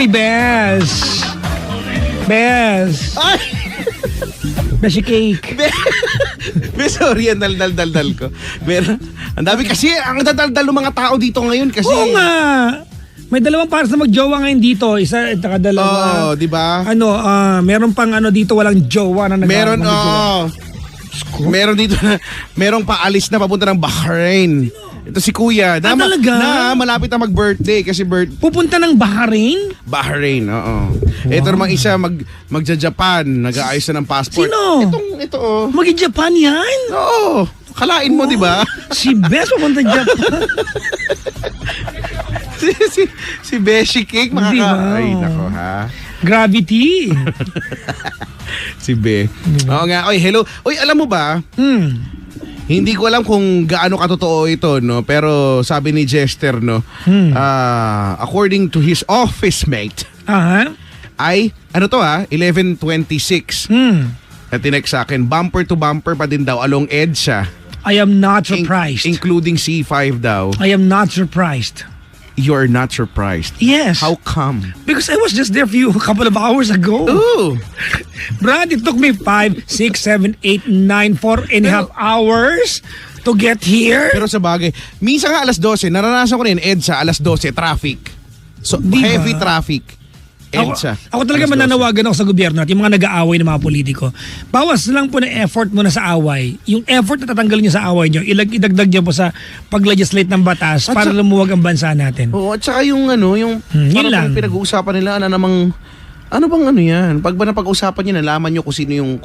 ni Bes. Bes. Ay! Beshi cake. Sorry, ang daldal ko. Pero, ang dami kasi, ang dadaldal ng mga tao dito ngayon kasi. Oo nga. May dalawang pares na magjowa ngayon dito. Isa at saka dalawa. Oo, di ba? Meron pang dito walang jowa na Meron, meron dito na, merong paalis na papunta ng Bahrain. Ito si Kuya. Talaga? Na malapit na mag-birthday kasi Pupunta ng Bahrain? Bahrain, oo. Ito namang isa magja-Japan, nag-aayos na ng passport. Sino? Ito oh. Mag-Japan yan? Oo. Kalain mo, di ba? Si Bes pupunta Japan. si Beshi Cake Di ba? Ay, nako ha. Gravity. Si Be. Oo nga. Oy, hello. Oy, alam mo ba? Hindi ko alam kung gaano katotoo ito, no? Pero sabi ni Jester, no? According to his office mate, ay, 11:26. Na tinext sa akin, bumper to bumper pa din daw along EDSA. I am not surprised. Including C5 daw. I am not surprised. You're not surprised? Yes. How come? Because I was just there a couple of hours ago. Ooh. Brad, it took me 5, 6, 7, 8, 9, 4.5 hours to get here. Pero sa bagay, minsan nga alas 12, naranasan ko rin EDSA, alas 12, traffic. So, heavy traffic. EDSA. Ako talaga mananawagan ako sa gobyerno at yung mga nag-aaway ng mga politiko. Bawas lang po na effort mo na sa away. Yung effort na tatanggalin nyo sa away nyo, idagdag nyo po sa pag-legislate ng batas para lumuwag ang bansa natin. Oo, at saka yung parang pinag-uusapan nila, ano bang yan? Pag ba napag-usapan nyo, nalaman nyo kung sino yung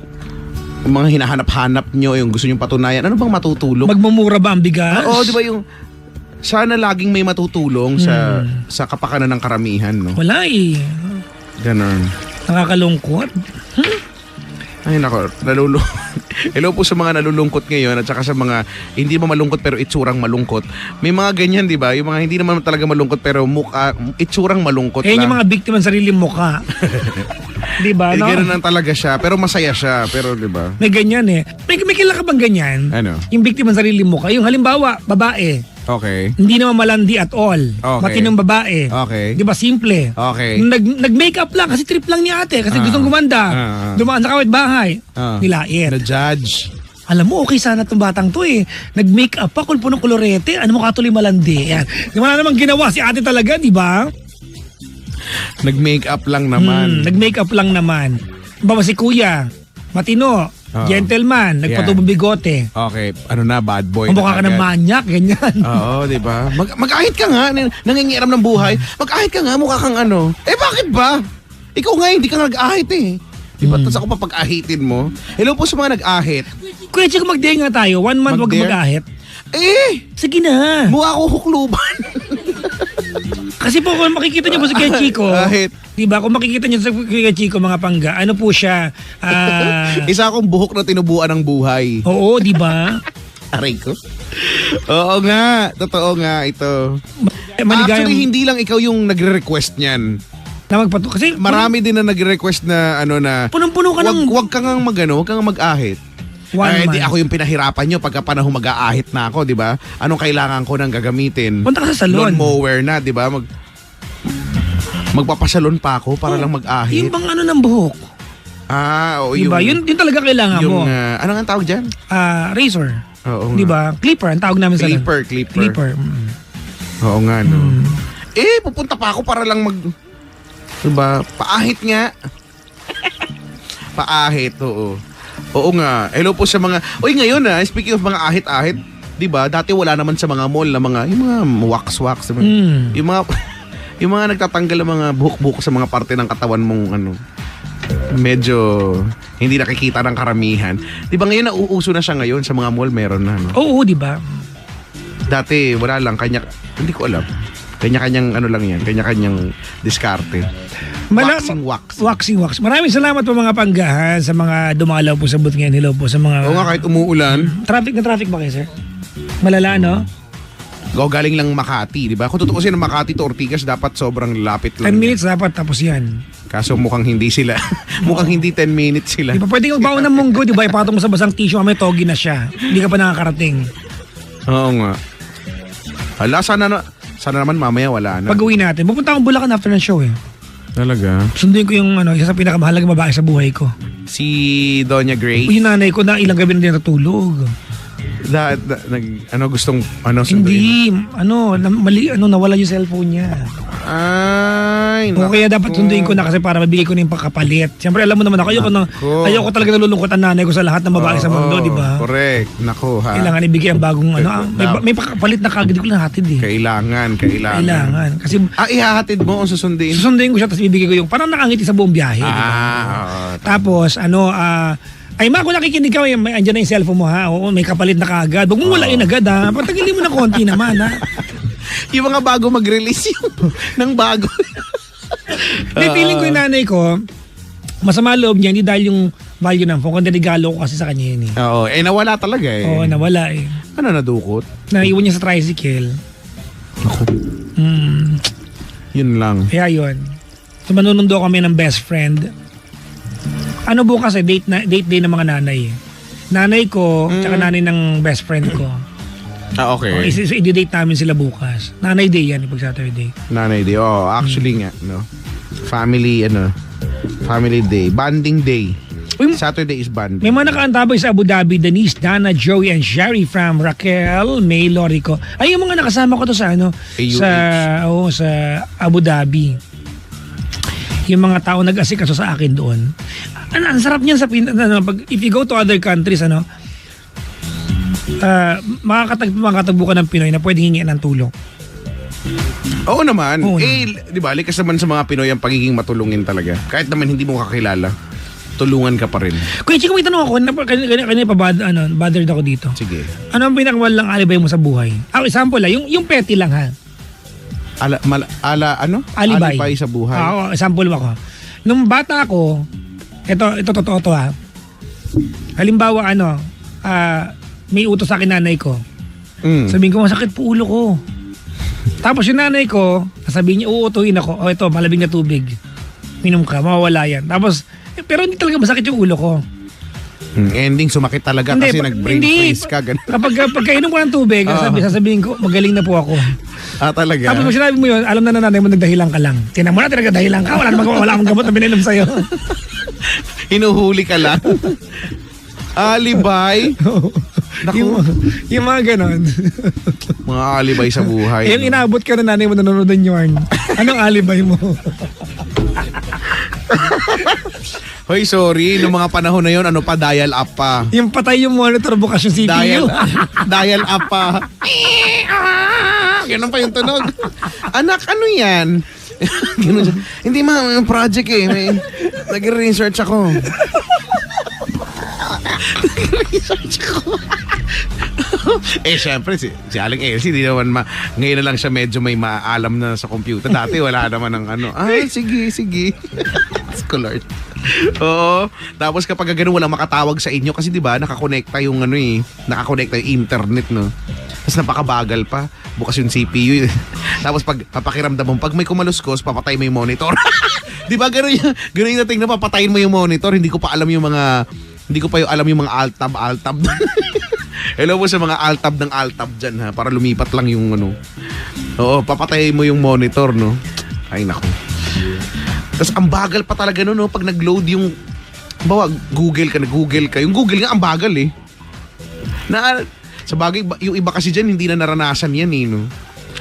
mga hinahanap-hanap nyo, yung gusto nyo patunayan, ano bang matutulong? Magmumura ba ang bigas? Oo, di ba yung sana laging may matutulong sa kapakanan ng karamihan, no? Wala eh. Ganon. Nakakalungkot. Ay nako, hello po sa mga nalulungkot ngayon at saka sa mga hindi ba malungkot pero itsurang malungkot. May mga ganyan, di ba? Yung mga hindi naman talaga malungkot pero itsurang malungkot lang. Yung mga biktima ng sariling mukha. Di ba? No? Ganun lang talaga siya, pero masaya siya, pero di ba? May ganyan eh. May kilala ka bang ganyan? Ano? Yung biktima ng sariling mukha. Yung halimbawa, babae. Okay. Hindi naman malandi at all. Okay. Matinong babae. Okay. Di ba simple? Okay. Nag-makeup lang kasi trip lang ni ate kasi gustong gumanda. Dumaan sa kawit bahay. Nilait. Na-judge. Alam mo, okay sana itong batang to eh. Nag-makeup pa, kulpo ng kolorete. Ano mo katuloy malandi? Yan. Wala namang ginawa si ate talaga, di ba? Nag-makeup lang naman. Nag-makeup lang naman. Baba si kuya, matino. Gentleman, nagpatubong bigote. Okay, ano na, bad boy. Mukha ka ng manyak, ganyan. Oo, di ba? Mag-ahit ka nga, nangingiram ng buhay. Mag-ahit ka nga, mukha kang ano. Eh bakit ba? Ikaw nga, hindi ka nag-ahit eh. Di ba? Tapos ako papag-ahitin mo. Hello po sa mga nag-ahit. Kuya Chico, mag-dare nga tayo. 1 month wag mag-ahit. Sige na. Mukha ko hukluban. Kasi po kung makikita niyo po sa Kuya Chico, diba, kung makikita niyo sa Kuya Chico mga pangga, ano po siya? Isa akong buhok na tinubuan ng buhay. Oo, di ba? Aray ko. Oo nga, totoo nga ito. Maligayang, Actually, hindi lang ikaw yung nagre-request niyan. Na kasi marami din na nagre-request na punong-puno ka ng wag kang mag-ahit. Di ako yung pinahirapan nyo pagka panahon mag-aahit na ako, di ba? Anong kailangan ko nang gagamitin? Punta ka sa salon. Lawn mower na, di ba? Magpapasalon pa ako para lang mag-ahit. Yung bang ano ng buhok? Oo, diba? Yun talaga kailangan mo. Ano nga tawag dyan? Razor. Oo. Diba? Clipper, ang tawag namin sa Clipper. Oo nga, no. Pupunta pa ako para lang diba? Paahit nga. Paahit, oo. Oo nga. Hello po sa mga... ngayon speaking of mga ahit-ahit, di ba? Dati wala naman sa mga mall na yung mga wax-wax. Yung mga nagtatanggal ng mga buhok-buhok sa mga parte ng katawan mong medyo hindi nakikita ng karamihan. Di ba ngayon nauuso na siya ngayon sa mga mall, meron na, no? Oo, di ba? Dati wala lang, hindi ko alam. Kanya-kanyang lang yan, kanya-kanyang diskarte. Waxing wax. Maraming salamat po mga panggahan sa mga dumalaw po sa booth ngayon. Hello po sa mga... Oo nga, kahit umuulan. Traffic ba kayo, sir? Malala, no? Galing lang Makati, di ba? Kung tutuusin ng Makati to Ortigas, dapat sobrang lapit lang. 10 minutes dapat, tapos yan. Kaso mukhang hindi sila. Mukhang hindi 10 minutes sila. Di ba pwede kang baon ng munggo, di ba? Ipatong mo sa basang tissue, may togi na siya. Hindi ka pa nakakarating. Oo nga. Hala, sana naman mamaya wala na. Pag-uwi natin, pupunta akong Bulacan after ng show eh. Talaga? Sunduin ko yung isa sa pinakamahalagang babae sa buhay ko. Si Doña Grace? Yung nanay ko na ilang gabi na din natulog. Gustong Hindi, nawala yung cellphone niya. Ay, O kaya dapat sunduin ko na kasi para mabigay ko na yung pagkapalit. Siyempre alam mo naman ako, ayoko talaga nalulungkot ang nanay ko sa lahat ng babae sa mundo, di ba? Correct. Naku ha. Kailangan ibigay ang bagong may pagkapalit na kagad ko lang hatid eh. Kailangan. Kasi ihahatid mo o susunduin? susunduin ko siya tapos ibigay ko yung parang nakangiti sa buong biyahe. Diba? Tapos ay kung nakikinig ka, andyan na yung cellphone mo ha. Oo, may kapalit na kagad. Huwag mo walain agad ha. Patagilin mo na konti naman ha. Yung mga bago mag-release ng bago. Feeling ko yung nanay ko, masama loob niya, hindi dahil yung value ng phone, kundi regalo ko kasi sa kanya yun eh. Oo, nawala talaga eh. Oo, nawala eh. Ano nadukot? Naiwan niya sa tricycle. Ako. Yun lang. Kaya yun. So manunundo kami ng best friend. Ano bukas date day ng mga nanay eh. Nanay ko, tsaka nanay ng best friend ko. Okay. So i-date namin sila bukas. Nanay day yan, pag Saturday. Nanay day. Actually nga, no. Family day. Bonding day. Saturday is bonding. May mga nakaantabay sa Abu Dhabi, Denise, Dana, Joey, and Sherry from Raquel, May, Lorico. Ay, yung mga nakasama ko to sa sa Abu Dhabi. Yung mga tao nag-asikaso sa akin doon. Ang sarap niyan sa if you go to other countries, makakatagbo ka ng Pinoy na pwedeng hingin ng tulong. Oo naman. Oo di ba, likas naman sa mga Pinoy ang pagiging matulungin talaga. Kahit naman hindi mo kakilala, tulungan ka pa rin. Kuya Chico, may tanong ako. Kanina pa bothered ako dito. Sige. Ano ang pinakamalang alibay mo sa buhay? Example yung petty lang ha. Alibay. Alibay sa buhay. Example mo ako. Nung bata ako, ito totoo to ha. Halimbawa may utos sa akin nanay ko. Sabihin ko, masakit po ulo ko. Tapos yung nanay ko, sabihin niya, uutuhin ako. Ito, malamig na tubig. Minom ka, mawawala yan. Tapos, pero hindi talaga masakit yung ulo ko. Ending, sumakit talaga kasi nag-brain freeze ka. Kapag pagkainom ko ng tubig, sasabihin ko, magaling na po ako. Talaga? Tapos kung sinabi mo yun, alam na nanay mo, nagdahilan ka lang. Tinan mo na, dahilan ka. Wala akong gamot na binainom sa'yo. Hinuhuli ka lang. Alibay? Yung mga ganon. Mga alibay sa buhay. Yung inaabot ka na nanay mo nanonood ng yarn. Anong alibay mo? Hoy, sorry. Noong mga panahon na yun, dial up pa. Yung patay yung monitor, bukas yung CPU. Dial up pa. Ganun pa yung tunog. Anak, ano yan? Hindi project eh. Nag-research ako. Syempre si Aling Elsie di naman ngayon na lang siya medyo may maalam na sa computer. Dati wala naman ng sige Lord. Oo. Tapos kapag gano'n walang makatawag sa inyo kasi di ba nakakonekta yung nakakonekta yung internet no. Tapos napakabagal pa. Bukas yung CPU. Tapos pag papakiramdam mo, pag may kumaluskos, papatay mo yung monitor. Di ba gano'n yung nating na papatayin mo yung monitor. Hindi ko pa alam yung mga alt-tab. Hello po sa mga alt-tab dyan ha. Para lumipat lang yung Oo, papatayin mo yung monitor no. Ay naku. Tapos ang bagal pa talaga no pag nag-load yung Google ka. Yung Google nga ang bagal eh. Sa bagay, yung iba kasi dyan hindi na naranasan yan eh no.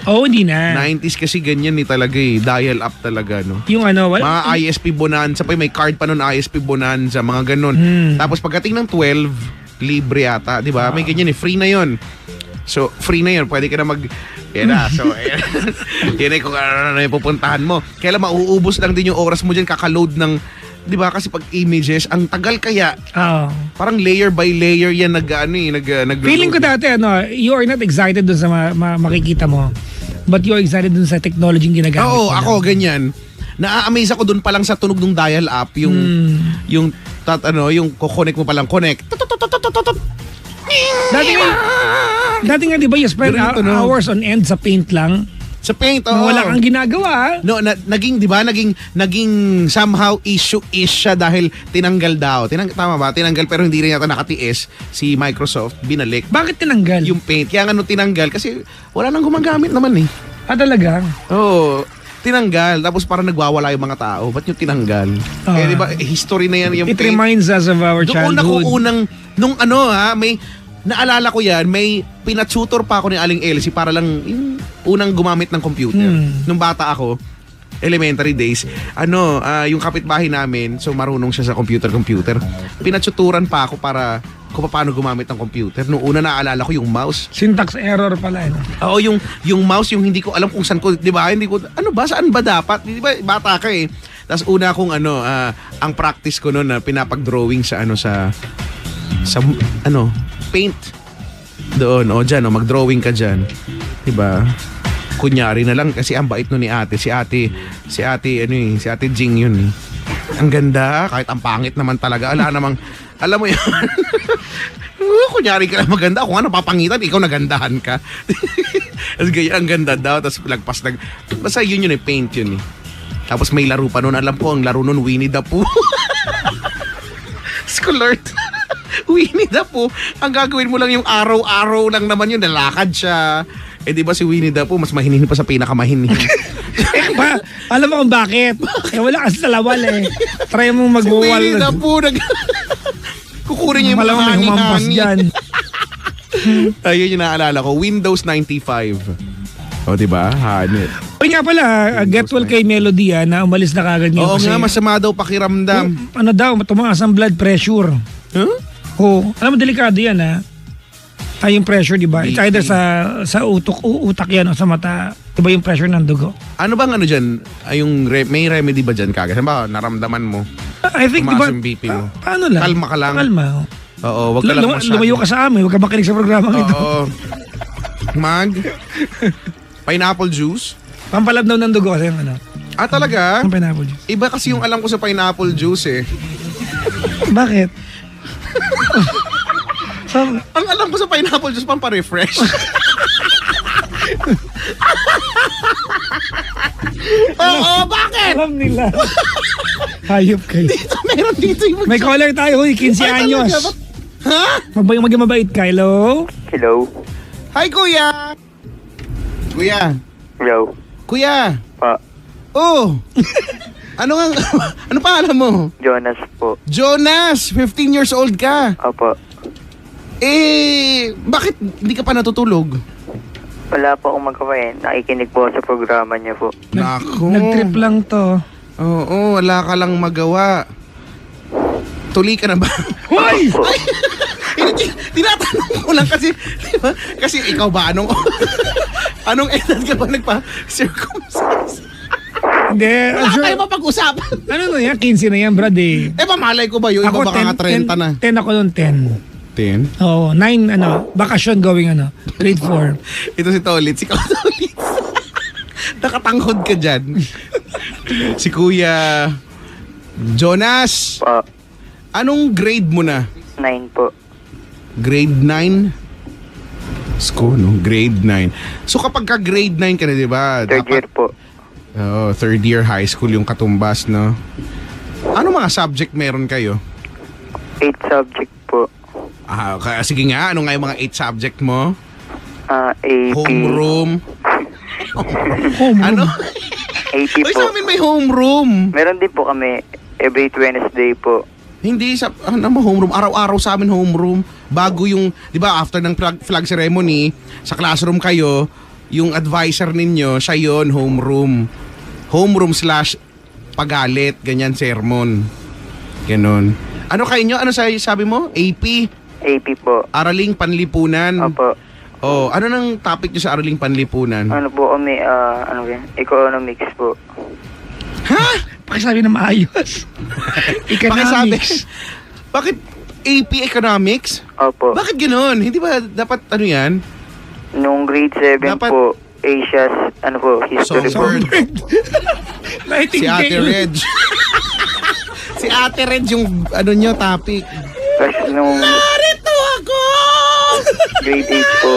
Hindi na. 90s kasi ganyan eh talaga eh. Dial up talaga no. Yung mga ISP Bonanza pa may card pa nun ISP Bonanza, mga ganun. Tapos pagdating ng 12, libre yata, di ba? May ganyan eh, free na yon. So, free na yun. Pwede ka na yan na. So, yan ay kung ano na yung pupuntahan mo. Kaya lang mauubos lang din yung oras mo dyan kakaload ng, di ba? Kasi pag images, ang tagal kaya. Parang layer by layer yan Feeling ko dati, you are not excited dun sa makikita mo. But you're excited dun sa technology yung ginagamit. Oo, ako ganyan. Na-amaze ako dun pa lang sa tunog ng dial up, yung kukonek mo palang connect. Dati nga di ba you spend hours on end sa paint lang? Sa paint, wala kang ginagawa. No, naging, di ba, naging somehow issue siya dahil tinanggal daw. Tama ba? Tinanggal pero hindi rin yata nakatiis si Microsoft, binalik. Bakit tinanggal? Yung paint. Kaya nga tinanggal kasi wala nang gumagamit naman eh. Talaga? Oo. Tinanggal. Tapos parang nagwawala yung mga tao. Ba't yung tinanggal? Ah. Di ba, history na yan yung It paint. reminds us of our Doon childhood. unang, nung may, naalala ko yan, may pinatutor pa ako ni Aling Elsie para lang yung unang gumamit ng computer. Nung bata ako, elementary days, yung kapitbahay namin, so marunong siya sa computer. Pinatuturan pa ako para kung paano gumamit ng computer. Noong una naalala ko yung mouse. Syntax error pala. Oo, yung mouse, yung hindi ko alam kung saan ko, di ba? Hindi ko, saan ba dapat? Di ba, bata ka eh. Tapos una kong ang practice ko noon na pinapag-drawing sa paint. Doon, dyan, mag-drawing ka dyan. Di ba? Kunyari na lang kasi ang bait nun ni ate. Si ate Jing yun eh. Ang ganda, kahit ang pangit naman talaga. Alam mo yun. Kunyari ka lang maganda. Kung napapangitan, ikaw nagandahan ka. Tapos ganyan, ang ganda daw. Tapos lagpas basta yun eh, paint yun eh. Tapos may laro pa nun. Alam ko, ang laro nun, Winnie the Pooh. Skulert. Winnie the Pooh. Ang gagawin mo lang yung araw-araw lang naman yun. Nalakad siya. Eh di ba si Winnie the Pooh, mas mahinin pa sa pinakamahinin. Alam mo kung bakit? Wala kasi talawal eh. Try mong mag-wall. Si Winnie the Pooh, kukunin niya yung mga may humampas dyan. Ayun yung naalala ko. Windows 95. O, diba? Hanit. Uy nga pala, get well kay Melody na umalis na kagad niyo. Oo nga, masama daw pakiramdam. Tumaas ang blood pressure. Huh? Oo. Alam mo, delikado yan yung pressure, di ba? It's either sa utak yan o sa mata. Di ba yung pressure ng dugo? Ano bang dyan? May remedy ba dyan kagad? Saan ba, naramdaman mo? I think, di ba? Tumaas yung BP mo. Paano lang? Kalma ka lang. Kalma. Oo, wag ka lang masyado. Lumayo ka sa amin, wag ka makinig sa programa ito. Oo. Pineapple juice? Pampalabnaw ng dugo kasi yung Talaga? Ang pineapple juice. Iba kasi yung alam ko sa pineapple juice eh. Bakit? Ang alam ko sa pineapple juice, pampa-refresh. Oo, bakit? Alam nila. Hayop kayo. Meron dito yung May caller tayo, 15 anyos. Ha? Maging mabait ka, hello? Hello? Hi, kuya! Kuya! Hello? Kuya! Pa, Oh! ano pa alam mo? Jonas po. Jonas! 15 years old ka! Opo. Bakit hindi ka pa natutulog? Wala po akong magawa eh. Nakikinig po sa programa niya po. Naku! Nag-trip lang to. Oo, wala ka lang magawa. Tuli ka na ba? Hoy! Po. Tinatanong ko lang kasi, di ba? Kasi ikaw ba, anong edad ka ba nagpa-circumcise? Hindi, Wala sure. tayo mapag-usapan. Ano na yan? 15 na yan, brad eh. Mamalay ko ba yung iba baka nga 30 na? 10 ako nun, 10. 10? Oo, 9, bakasyon going, grade 4. Ito si Tolitz. Ikaw, Tolitz. Nakatanghod ka dyan. Si Kuya Jonas. Pa, Anong grade mo na? 9 po. Grade 9? Sko, no? Grade 9. So kapag ka grade 9 ka na, di ba? Third year po. Third year high school yung katumbas, no? Ano mga subject meron kayo? 8 subject po. Sige nga, ano nga yung mga 8 subject mo? AP. Homeroom. Home Ano? AP Ay, po. sa amin may homeroom. Meron din po kami every Wednesday po. Hindi sa homeroom, araw-araw sa amin homeroom. Bago yung, 'di ba, after ng flag ceremony, sa classroom kayo, yung advisor ninyo, siya 'yon, homeroom. Homeroom / pagalit, ganyan sermon. Ganon. Ano kayo nyo? Ano sabi mo? AP? AP po. Araling Panlipunan. Opo. Oh, ano nang topic nyo sa Araling Panlipunan? Ano po kami, economics po. Ha? Pakisabi na maayos. Economics. Bakit AP Economics? Opo. Bakit ganoon? Hindi ba dapat ano yan? Nung grade 7 Dapat- po, Asia's, history po. Songbird. Si Ate Nightingale. Reg. Si Ate Reg yung topic. Tapos nung Narito ako! grade 8 po,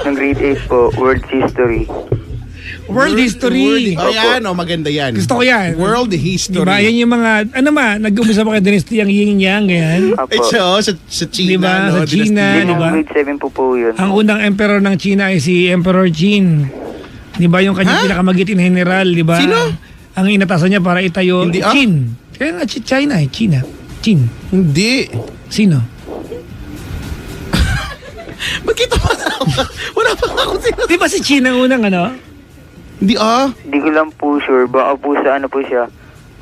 nung grade 8 po, world history. World history. Oh, yan. Maganda yan. Gusto ko yan. World history. Diba? Yan yung mga, nag-umpisa pa kayo dynasty ang yin yang, ganyan. Eh, Opo. sa China, Diba? no? Sa China, Hindi, diba? nung grade 7 po yun. Ang unang emperor ng China ay si Emperor Qin. Di ba yung kanyang pinakamagiting general, di ba? Sino? Ang inatasan niya para itayo, Hindi, Chin. Kaya nga, China eh, China. Chin. Hindi. Sino? Ba't kita pa wala pa ako sino. Di ba si Chin ang unang ano? Hindi Hindi ko lang po sure. Baka po sa ano po siya,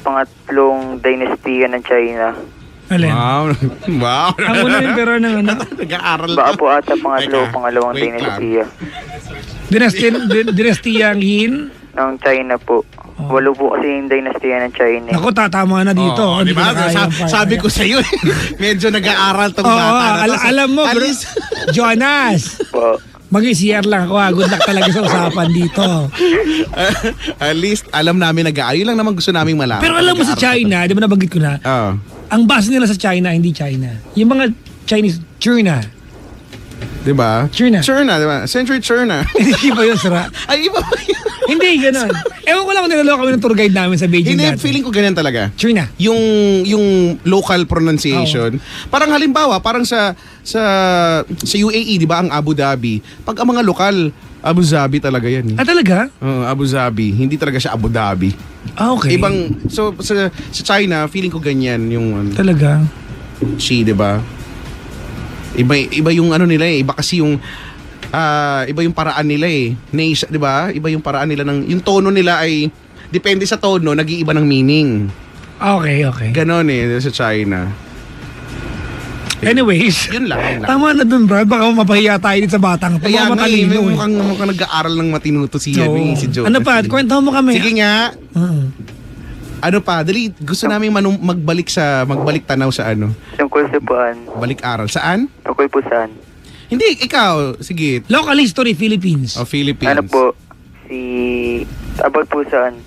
pangatlong dynastiya ng China. Alin? Wow. Ang unang emperor ng ano? Nag-aaral Baka ka. po ata pangalawang Wait lang. dynastiya Dinastiya ang Yin? ng China po. 8 po kasi yung dynastiya ng China. Ako, tatama na dito. Oh, Hindi di ba? ko na kaya yung part Sabi na ko sa iyo, medyo nag-aaral tong Oo, bata na to. alam mo, bro. Alis. Jonas, Po. mag-CR lang ako. Good luck talaga sa usapan dito. At least, alam namin nag-aaral. Yun lang naman gusto naming malaman. Pero alam mo sa China, di ba nabanggit ko na, Oo. ang base nila sa China, hindi China. Yung mga Chinese, China. Di ba? China. China, di ba? Century China. Hindi ba yun, Sara? Ay, iba ba yun? Hindi, ganun. Ewan ko lang kung nilalo kami ng tour guide namin sa Beijing Hindi, dati. feeling ko ganyan talaga. China. Yung local pronunciation. Parang halimbawa, parang sa UAE, di ba, ang Abu Dhabi. Pag ang mga lokal, Abu Dhabi talaga yan. Ah, talaga? Abu Dhabi. Hindi talaga siya Abu Dhabi. Ah, okay. Ibang, so sa China, feeling ko ganyan yung Talaga? Xi, di ba? Iba yung ano nila eh. Iba kasi yung iba yung paraan nila eh. Nation, di ba? Iba yung paraan nila ng yung tono nila ay depende sa tono, nag-iiba ng meaning. Okay, okay. Ganon eh sa China. Anyways, Yun lang. tama na dun, Brad. Baka mapahiya tayo dito sa batang. Kaya nga matalino eh. mukhang nag-aaral ng matino to si, Oo. si Joe. Ano pa? Kwento mo kami. Sige nga. Ano pa? Dali, gusto namin magbalik tanaw sa ano? Tungkol sa puan. Balik aral. Saan? Tungkol po saan? Hindi, ikaw. Sige. Local history, Philippines. O, Philippines. Ano po? About po saan?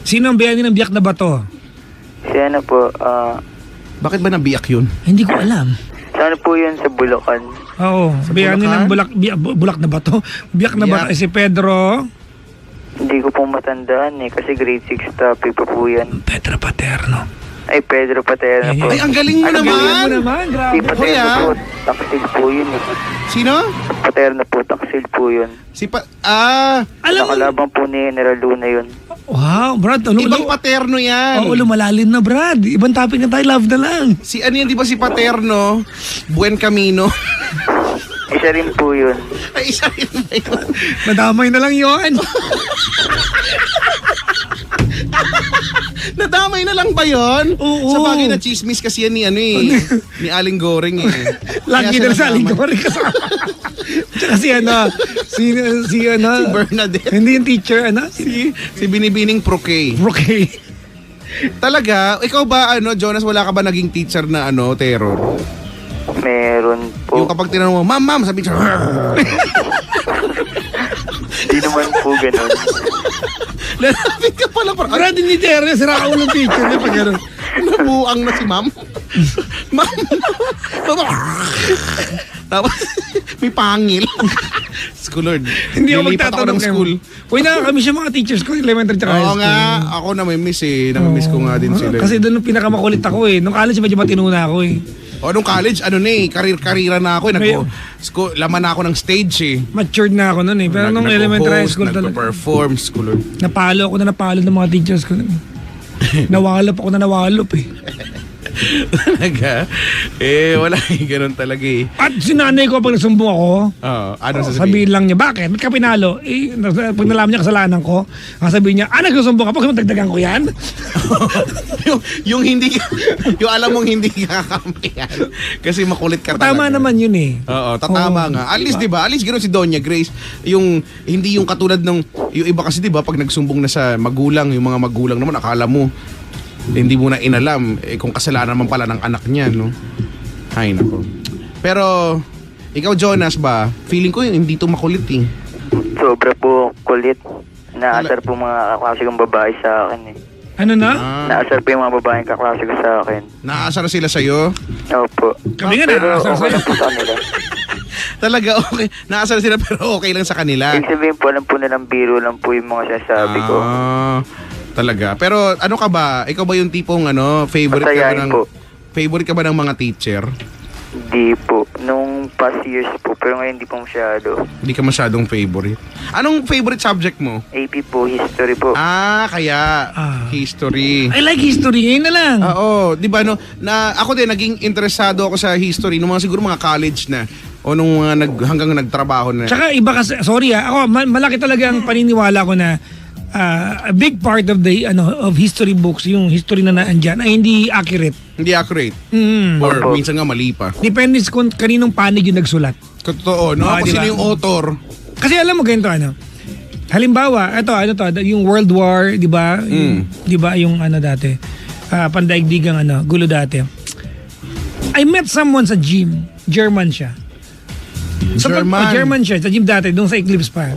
Sino ang bayani ng biyak na bato? Si ano po, Bakit ba nabiyak yun? Hindi ko alam. saan po yun sa Bulacan? Oo, bayani ng Bulacan? bulak na bato. Biyak na bato. Si Pedro. Hindi ko po matandaan eh, kasi grade 6 topic pa po yan. Pedro Paterno. Ay, Pedro Paterno po. Ay, ang galing mo Ang galing mo naman! naman, Si grabe. Paterno Kuya. po, taksil po yun eh. Sino? Paterno po, taksil po yun. Alam mo, Nakalaban po ni General Luna yun. wow, Brad. Ibang Paterno yan. Oo, lumalalim na, Brad. Ibang topic na tayo, love na lang. Si ano yan, di ba si Paterno? Buen Camino. Isa rin po yun. Ay, isa rin ba yun? Nadamay na lang yun. Nadamay na lang ba yun? Oo. Sa bagay na chismis kasi yan ni ano eh. Ni Aling Goring eh. Lagi Kaya na siya sa aling nadamay. ko rin kasama. Tsaka si ano, si ano, Si Bernadette. hindi yung teacher, ano? Si Binibining Proque. Okay. Talaga, ikaw ba ano, Jonas, wala ka ba naging teacher na ano, terror? Meron po. Yung kapag tinanong mo, ma'am, sabi siya, Hindi naman po ganun. lalapit ka pala parang, Brad, hindi terror, sira ka ulang teacher niya pag gano'n. nabuang na si ma'am. Ma'am. Tapos, may pangil. Schoolord. Hindi ako Lilipat magtatanong ng school. Uy, nakakamiss yung mga teachers ko, elementary tsaka high Oo school. nga, ako namimiss eh. Namimiss ko nga din sila. Kasi doon yung pinakamakulit ako eh. Nung college, medyo matinuna ako eh. O, nung college, ano na eh, karir-karira na ako. Laman na ako ng stage eh. Matured na ako noon eh. Pero nung elementary high school talaga, nagpo-perform, schooler. napalo ng mga teachers ko. Nawalop ako na nawalop eh. Talaga? Eh, wala eh, ganun talaga eh. At sinanay ko pag nasumbong ako, Ano sasabihin? sabihin lang niya, bakit? Ba't ka pinalo? Eh, pag nalaman niya kasalanan ko, sabihin niya, nagsusumbong ka, pag dagdagan ko yan. yung hindi, yung alam mong hindi kakampihan. Kasi makulit ka talaga. Tama naman yun eh. Oo, tatama nga. At least, di ba? At least gano'n si Doña Grace. Yung, hindi yung katulad ng, yung iba kasi, di ba, pag nagsumbong na sa magulang, yung mga magulang naman, akala mo, hindi mo na inalam kung kasalanan naman pala ng anak niya, no? Ay, nako. Pero, ikaw, Jonas ba? Feeling ko hindi to makulit eh. Sobra po kulit. Naasar po mga kaklase kong babae sa akin eh. Ano na? Naasar po yung mga babaeng kaklase ko sa akin. Naasar sila sa'yo? Opo. Kami nga Pero nakakasar okay sa'yo. lang po sa kanila. Talaga, okay. Naasar sila pero okay lang sa kanila. Ibig sabihin po, alam po nilang biro lang po yung mga sinasabi ko. Talaga. Pero ano ka ba? Ikaw ba yung tipong favorite ka ba Masayahin ng po. favorite ka ba ng mga teacher? Di po. Nung past years po, pero ngayon di po masyado. Hindi ka masyadong favorite. Anong favorite subject mo? AP po, history po. Kaya history. I like history. Ngayon na lang. Oo, 'di ba no? Na ako din naging interesado ako sa history nung mga siguro mga college na o nung mga hanggang nagtrabaho na. Tsaka iba kasi, sorry ako, malaki talaga ang paniniwala ko na a big part of the of history books, yung history na naandyan ay hindi accurate. Hindi accurate. Mm. Or Opo. minsan nga mali pa. Depende kung kaninong panig yung nagsulat. Totoo, no? Kung diba? sino yung author. Kasi alam mo ganito halimbawa, ito yung World War, 'di ba? 'Di ba yung dati? Pandaigdigang gulo dati. I met someone sa gym, German siya. German siya, sa gym dati, doon sa Eclipse pa.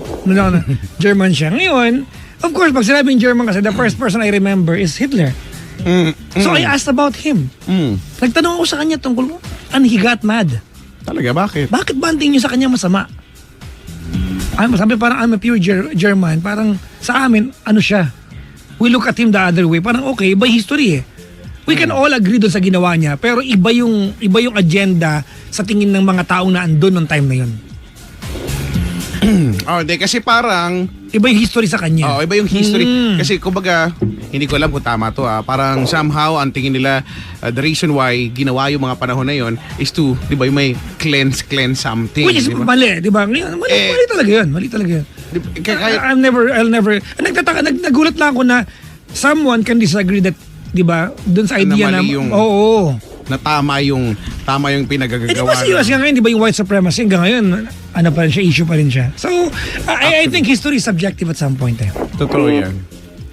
German siya. Ngayon, of course, pag sinabing German kasi, the first person I remember is Hitler. So I asked about him. Nagtanong ako sa kanya tungkol, and he got mad. Talaga, bakit? Bakit ba ang tingin niyo sa kanya masama? Sabi parang I'm a pure German. Parang sa amin, siya? We look at him the other way. Parang okay, iba history eh. We can all agree doon sa ginawa niya, pero iba yung agenda sa tingin ng mga taong na andun nung time na yun. Hindi, kasi parang Iba yung history sa kanya. iba yung history. Kasi kumbaga, hindi ko alam kung tama to parang somehow ang tingin nila the reason why ginawa yung mga panahon na yon is to, 'di ba, yung may cleanse something. Which is diba? mali, di ba? Mali talaga yun. Mali talaga yun. I'll never, nagulat lang ako na someone can disagree that, di ba, dun sa idea na, mali yung- oo. na tama yung pinagagagawa. Di ba sa US nga ngayon, di ba yung white supremacy hanggang ngayon, pa rin siya, issue pa rin siya. So, I think history is subjective at some point eh. Totoo yan.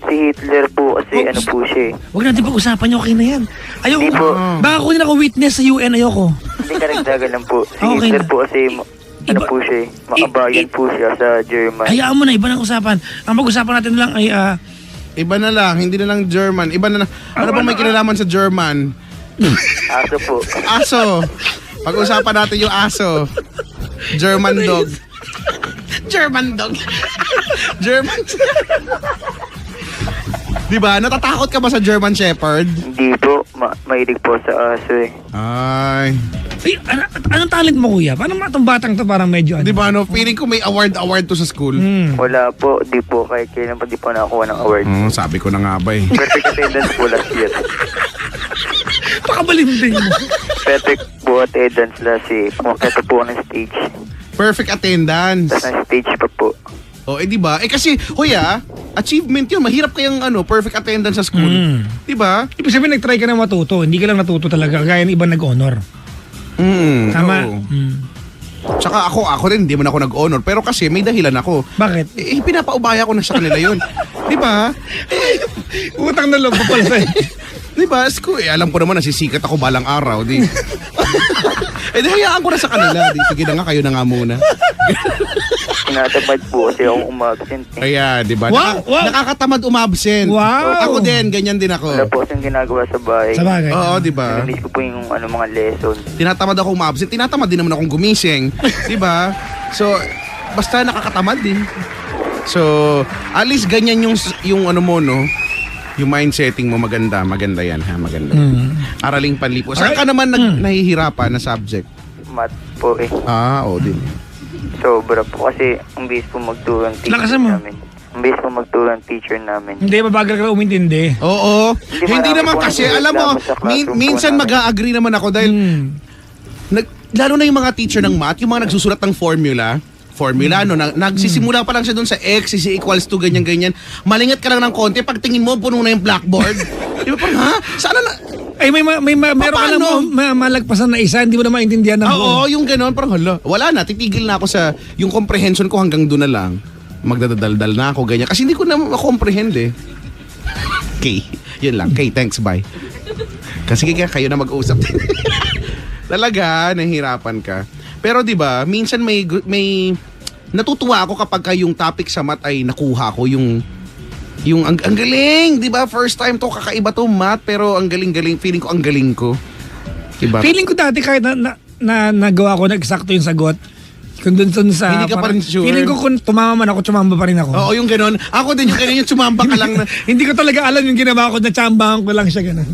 Si Hitler po kasi po siya eh. Huwag natin pag-usapan niyo, okay na yan. Ayoko, Hindi po. baka kunin ako witness sa UN, ayoko. Hindi karagdagan lang po. Si Okay Hitler na. po kasi Iba- po siya eh. Makabayan po siya sa German. Hayaan mo na, iba ng usapan. Ang pag-usapan natin lang ay, Iba na lang, hindi na lang German. Iba na lang. Ano bang may kinalaman sa German? Aso po. Aso. Pag-usapan natin yung aso. German dog. German dog. German. Di ba? Natatakot ka ba sa German Shepherd? Hindi po. Mahilig po sa aso eh. Ay. anong talent mo, kuya? Paano itong batang to parang medyo Di ba, no? Feeling ko may award to sa school. Wala po. Di po. Kahit kailan pa di po nakakuha ng award. Sabi ko na nga ba eh. Perfect attendance po last year. Pakabalimbing mo. Perfect po attendance last year. Kumakita po ako ng stage. Perfect attendance. Tapos ng stage pa po. Di ba? Kasi, achievement yun. Mahirap kayang perfect attendance sa school. Di ba? Ibig sabihin, nag-try ka na matuto. Hindi ka lang natuto talaga. Kaya ng iba nag-honor. Tama. oo. Tsaka ako rin, hindi man ako nag-honor. Pero kasi may dahilan ako. Bakit? Pinapaubaya ko na sa kanila yun. Di ba? Utang na loob pa pala sa'yo. Di ba? Alam ko naman nasisikat ako balang araw. Di hayaan ko na sa kanila. Sige na nga, kayo na nga muna. Tinatamad po kasi akong umabsent. Kaya, di ba? Wow, wow. Nakakatamad umabsent. Wow. Ako din, ganyan din ako. Wala po kasing ginagawa sa bahay. Sa bagay. Oo, di ba? Namiss ko po yung mga lesson. Tinatamad ako umabsent. Tinatamad din naman akong gumising. Di ba? So, basta nakakatamad din. So, at least ganyan yung ano mo, no? Yung mindsetting mo maganda yan, ha? Maganda. Araling panlipo. Saan ka naman nahihirapan na subject? Math po eh. Din. Sobra po kasi ang bilis po magturo ng teacher Lakasan mo. namin. Ang bilis po magturo ng teacher namin. Hindi, mabagal ka umintindi. Oo. Hindi marami naman po kasi, nagreklamo alam mo, sa classroom po minsan namin. mag-a-agree naman ako dahil lalo na yung mga teacher ng math, yung mga nagsusulat ng formula, no, nagsisimula pa lang siya doon sa x is equals to ganyan-ganyan. Malingat ka lang ng konti, pag tingin mo, puno na yung blackboard. Di ba parang, Sana na... Ay, meron ka lang malagpasan na isa, hindi mo na maintindihan ng Oo, yung gano'n, parang wala na, titigil na ako sa, yung comprehension ko hanggang doon na lang. Magdadaldal na ako, ganyan. Kasi hindi ko na ma-comprehend eh. Okay, yun lang. Okay, thanks, bye. Kasi kayo na mag-usap. Talaga, nahihirapan ka. Pero 'di ba, minsan may natutuwa ako kapag yung topic sa math ay nakuha ko yung ang galing, 'di ba? First time to, kakaiba to math, pero ang galing-galing, feeling ko ang galing ko. 'Di ba? Feeling ko dati kahit na nagawa ko na eksakto yung sagot. Kung dun sa... Hindi ka pa rin sure. Feeling ko kung tumama man ako, tumamba pa rin ako. Oo, yung gano'n. Ako din yung gano'n, yung sumamba ka lang na. Hindi ko talaga alam yung ginawa ko, na tsambahan ko lang siya gano'n.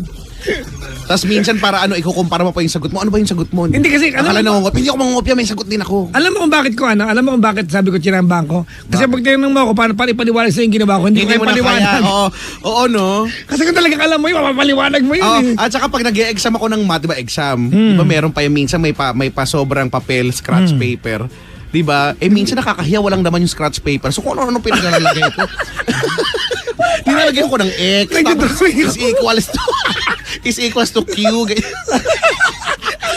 Tapos minsan para ikukumpara mo pa yung sagot mo. Ano ba yung sagot mo? Hindi kasi, Akala alam mo- nangungopia. Hindi ako mangungopia, may sagot din ako. Alam mo kung bakit sabi ko chinambahan ko? Kasi pag tinanong mo ako, paano ipaliwanag sa yung ginawa ko, hindi ko mo na kaya. paliwanag. Oo, no? Kasi kung talagang alam mo yun, mapapaliwanag mo yun. Oh, eh. at saka pag nag-e-exam ako ng math, 'di ba, exam, 'di ba meron pa yung minsan may pa sobrang papel, scratch paper. 'Di ba? Minsan nakakahiya walang laman yung scratch paper. So kung ano pinaglalagay ko. Nilalagyan ko ng X, tapos is equals to Q.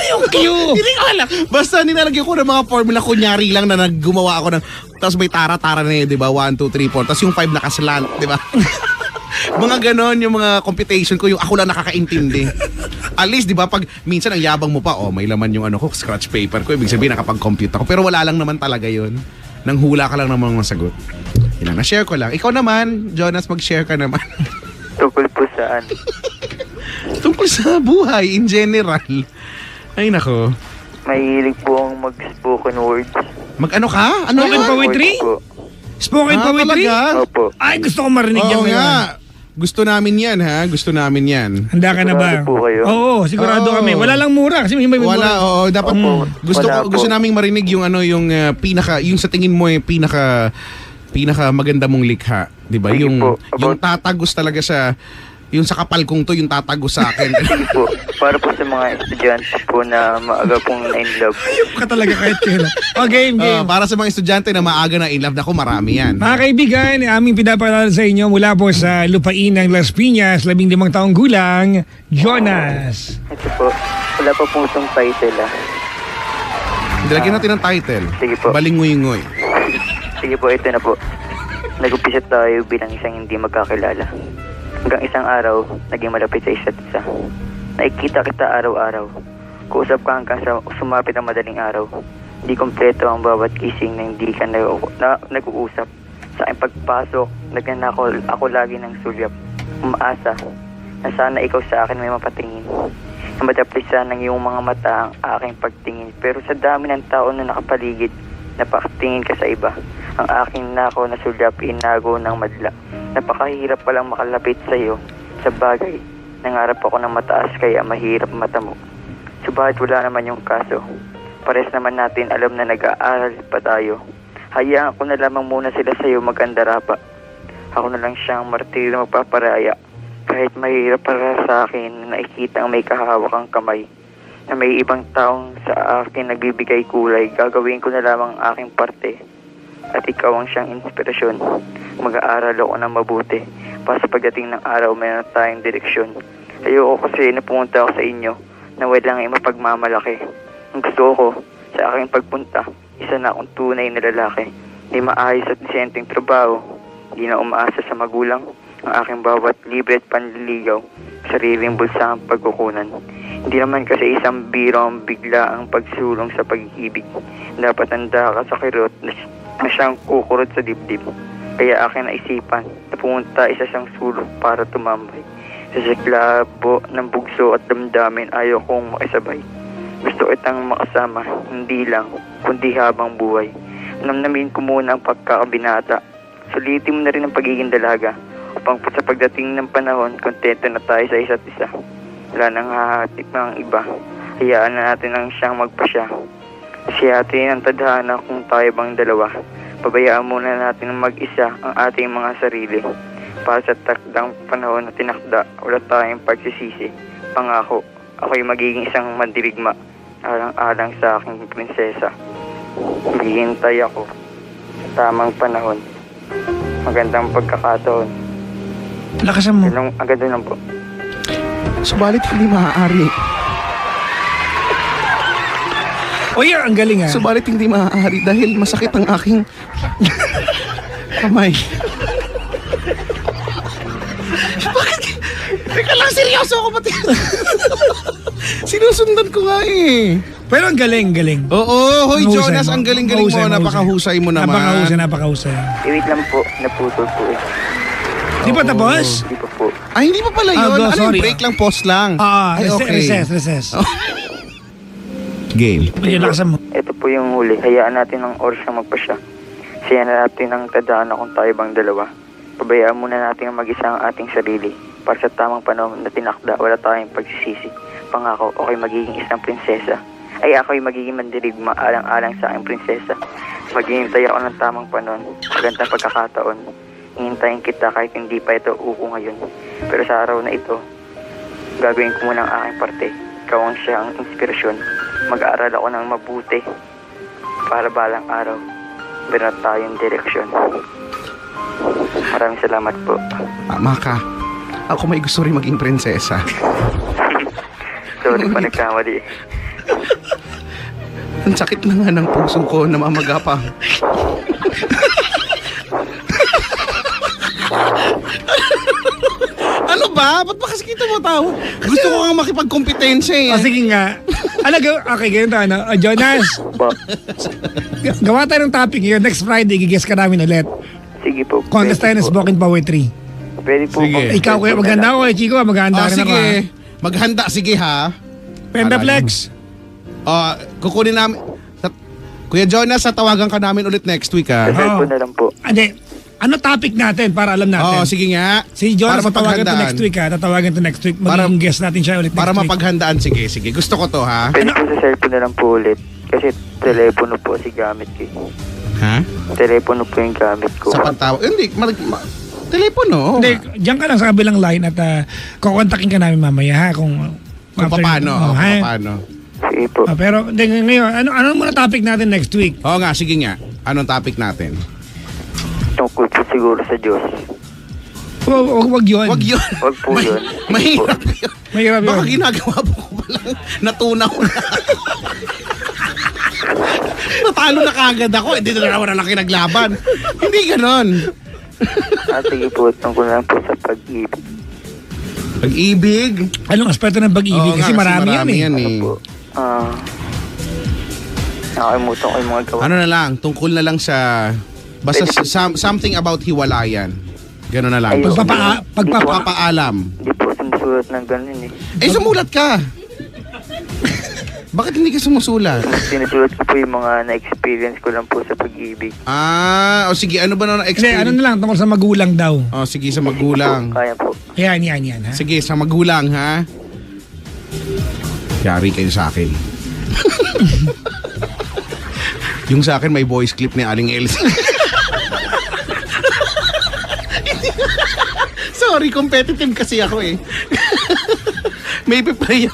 Yung Q. Hindi ko alam. Basta nilalagyan ko ng mga formula, kunyari lang na naggumawa ako ng, tapos may tara-tara na yun, 'di ba? 1, 2, 3, 4. Tapos yung 5 nakaslant, 'di ba? Mga ganon yung mga computation ko, yung ako lang nakakaintindi. At least, di ba, pag minsan ang yabang mo pa, may laman yung scratch paper ko, ibig sabihin nakapag-compute ako. Pero wala lang naman talaga yun. Nang hula ka lang naman ng sagot. Yun lang, na-share ko lang. Ikaw naman, Jonas, mag-share ka naman. Tungkol po saan? Tungkol sa buhay in general. Ay, nako. Mahilig po akong mag-spoken words. Mag-ano ka? Ano Spoken yun? poetry? Words po. Spoken poetry? Talaga? Opo. Ay, gusto ko marinig yan Oo ngayon. nga. Gusto namin yan, ha? Gusto namin yan. Handa ka na ba? Sigurado po kayo? Oo, sigurado Oo. kami. Wala lang mura kasi may mura. Wala, oo. Dapat, Opo. Wala po. gusto naming marinig yung yung sa tingin mo yung pinaka maganda mong likha. Di ba? Sige Yung po. tatagos talaga sa, yung sa kapal kong to, yung tatagos sa akin. Sige po. Para po sa mga estudyante po na maaga pong na in love. Ka talaga kahit kailan. O, game. Para sa mga estudyante na maaga na in love, ako marami yan. Mga kaibigan, aming pinapalala sa inyo mula po sa lupain ng Las Piñas, 15 taong gulang, Jonas. Ito po. Wala pa po itong title Dilagyan natin ang title. Sige po. Balingoy-ngoy. Sige po, ito na po. Nag-umpisa tayo bilang isang hindi magkakilala. Hanggang isang araw, naging malapit sa isa't isa. Nakikita kita araw-araw. Kuusap ka hanggang sa sumapit ang madaling araw. Hindi kompleto ang bawat kising na hindi ka nag-uusap. Sa aking pagpasok, nagnanakaw ako lagi ng sulyap. Umaasa na sana ikaw sa akin may mapatingin. Na madaplisan ng iyong mga mata ang aking pagtingin. Pero sa dami ng tao na nakapaligid, napatingin ka sa iba. Ang aking nakaw na sulyap inago ng madla. Napakahirap palang makalapit sa iyo. Sa bagay, nangarap ako ng mataas kaya mahirap mata mo. Subalit wala naman yung kaso. Pares naman natin alam na nag-aaral pa tayo. Hayaan ko na lamang muna sila sa iyo magandara pa. Ako na lang siyang martir na magpaparaya. Kahit mahirap para sa akin na nakikita ang may kahawakang kamay. Na may ibang taong sa akin nagbibigay kulay. Gagawin ko na lamang ang aking parte. At ikaw ang siyang inspirasyon. Mag-aaral ako ng mabuti. Para sa pagdating ng araw, mayroon tayong direksyon. Ayoko kasi na pumunta ako sa inyo na walang mapagmamalaki. Ang gusto ko sa aking pagpunta, isa na akong tunay na lalaki. Hindi maayos at disenteng trabaho. Hindi na umaasa sa magulang. Ang aking bawat libre at panliligaw. Sariling bulsa ang pagkukunan. Hindi naman kasi isang biro ang bigla ang pagsulong sa pag-ibig. Dapat handa ka sa kirot na siyang kukurot sa dibdib. Kaya akin naisipan na pumunta isa siyang sulok para tumambay. Sa siklabo ng bugso at damdamin ayaw kong makisabay. Gusto kitang makasama, hindi lang, kundi habang buhay. Namnamin ko muna ang pagkakabinata. Sulitin mo na rin ang pagiging dalaga. Upang sa pagdating ng panahon, kontento na tayo sa isa't isa. Wala nang hahatid ng iba. Hayaan na natin ang siyang magpasya. Siyatin ang tadhana kung tayo bang dalawa. Pabayaan muna natin mag-isa ang ating mga sarili. Para sa takdang panahon na tinakda, wala tayong pagsisisi. Pangako, ako'y magiging isang mandirigma. Alang-alang sa aking prinsesa. Maghihintay ako sa tamang panahon. Magandang pagkakataon. Lakasan mo. Ang ganda lang po. Subalit hindi maaari. O yan, ang galing Subalit hindi maaari dahil masakit ang aking kamay. Bakit? Teka lang, seryoso ako pati. Sinusundan ko nga eh. Pero ang galing. Oo, hoy Mahusay Jonas, mo. ang galing-galing mo. Mahusay. Napakahusay mo naman. Napakahusay. Wait lang po, naputol po eh. Di ba tapos? Hindi pa po. Ay, hindi pa pala yun. Go, Ano yung sorry. break lang, pause lang. Ay, Recess. Game. Ayun, lakasan mo. Ito po yung huli. Hayaan natin ang oras na magpasya. Siya na natin ang tadhana kung tayo bang dalawa. Pabayaan muna natin ang mag-isa ang ating sarili. Para sa tamang panahon na tinakda, wala tayong pagsisisi. Pangako, ako'y magiging isang prinsesa. Ay, ako'y magiging mandirigma alang-alang sa aking prinsesa. Maghihintay ako ng tamang panahon, magandang pagkakataon. Hihintayin kita kahit hindi pa ito uko ngayon. Pero sa araw na ito, gagawin ko muna ang aking parte. Ikaw ang siya ang inspirasyon. Mag-aaral ako ng mabuti para balang araw meron tayong direksyon. Maraming salamat po. Maka, ako may gusto rin maging prinsesa. Sorry pa nagkamali. Ang sakit na nga ng puso ko, namamagapang. Ano ba? Ba't ba kasi kita mo tao? Gusto ko nga makipagkompetensya eh. Sige nga. Okay, ganyan tayo. Jonas, Po. gawa tayo ng topic ngayon. Next Friday, gigess ka namin ulit. Sige po. Contest tayo ng spoken poetry. Pwede po. Sige. Ikaw, kuya, maganda ako. Chico, maghanda rin ako. Sige. Ha? Maghanda, sige ha. Penda Flex. Kukunin namin. Kuya Jonas, tawagan ka namin ulit next week ha. Sa cellphone na lang po. Hindi. Ano topic natin para alam natin? Sige nga. Si Jonas, Para tatawagan to mapaghandaan. next week ha. Tatawagan to next week. Magiging guest natin siya ulit next Para week. mapaghandaan, sige. Gusto ko to ha. Pwede po sa cellphone na lang po ulit. Kasi telepono po si gamit ko. Ha? Telepono po yung gamit ko. Sa pagtawag. Hindi, telepono. Hindi, diyan ka lang sa kabilang line at kukontakin ka namin mamaya ha. Kung paano. ha? Paano. Sige po. Pero ngayon, ano muna topic natin next week? Oo nga, sige nga. Anong topic natin? Tungkol po siguro sa Diyos. Wag yun. Wag yun. Wag po yun. Mahirap yun. Mahirap yun. Baka ginagawa po ko pa lang. Natunaw na. Natalo na kagad ako. Hindi na naman na lang kinaglaban. Hindi ganon. Sige po. Tungkol na lang po sa pag-ibig. Pag-ibig. Anong aspeto ng pag-ibig? Oo Kasi nga, marami yan eh. Ano po? Nakalimutan ko yung mga gawa. Ano na lang, tungkol na lang sa basta something about hiwalayan. Gano'n na lang. Ayun. Pagpapaalam. Hindi po sumusulat ng ganun eh. Sumulat ka. Bakit hindi ka sumusulat? Sinusulat ko po yung mga na-experience ko lang po sa pag-ibig. Sige, ano ba na Hindi, experience? ano na lang, tungkol sa magulang daw. Sige, sa magulang. Kaya po. Yan ha. Sige, sa magulang, ha? Yari kayo sa akin. Yung sa akin, may voice clip ni Aling Elsie. Sorry, competitive kasi ako eh. May pipray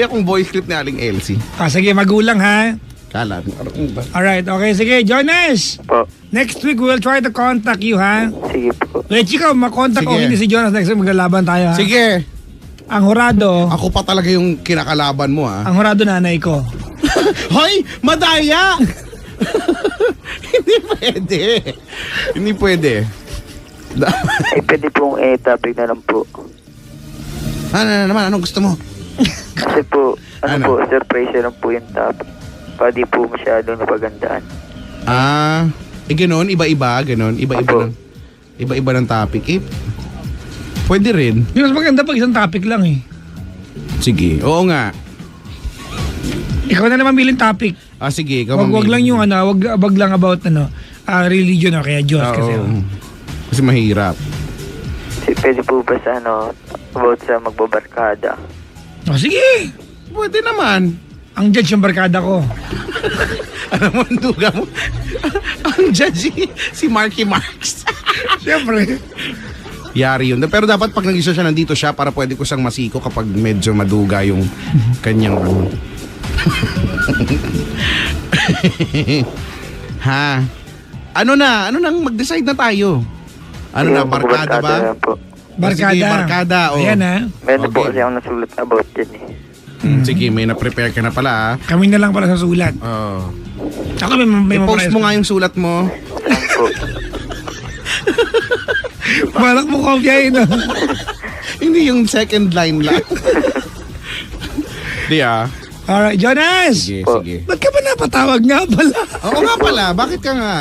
akong voice clip ni Aling Elsie. Sige, magulang ha. Kala, ano ba? Alright, okay, sige. Jonas, Po. next week we'll try to contact you ha. Sige po. Wait, Chico, makontak ko Sige. hindi si Jonas next week. Maglalaban tayo ha. Sige, Ang hurado, ako pa talaga yung kinakalaban mo ha. ang hurado nanay ko. Hoy, madaya! Hindi pwede. Hindi pwede. Pwede pong topic na lang po. Ano naman? Anong gusto mo? Kasi po, Ano? po, surprise lang po yung topic. Para di po masyadong napagandaan. Ganon, iba-iba, ganon. Opo. Iba-iba ng topic. Pwede rin. Yung mas maganda pag isang topic lang eh. Sige, oo nga. Ikaw na naman bilin topic. Sige, ikaw Wag lang yung wag lang about religion o kaya Diyos kasi. Kasi mahirap. Pwede po ba sa about sa magbabarkada? Sige. Pwede naman. Ang judge yung barkada ko. Ano mo, ang duga mo? Ang judge si Marky Marks. Siyempre. Yari yun. Pero dapat pag nag-isa siya, nandito siya para pwede ko siyang masiko kapag medyo maduga yung kanyang ha? Ano nang mag-decide na tayo? Ano na, barkada ba? Na po. Barkada. Sige, barkada. Ayan ha. Meron po Okay. kasi akong nasulat about yan eh. Sige, may na-prepare ka na pala ha. Kami na lang pala sa sulat. Oh. Ako may I-post mo nga yung sulat mo. Saan po? Balak mo kopyahin. Hindi yung second line lang. Di Alright, Jonas! Sige, Po. sige. Ba't ka ba napatawag nga pala? Oo nga pala, bakit ka nga?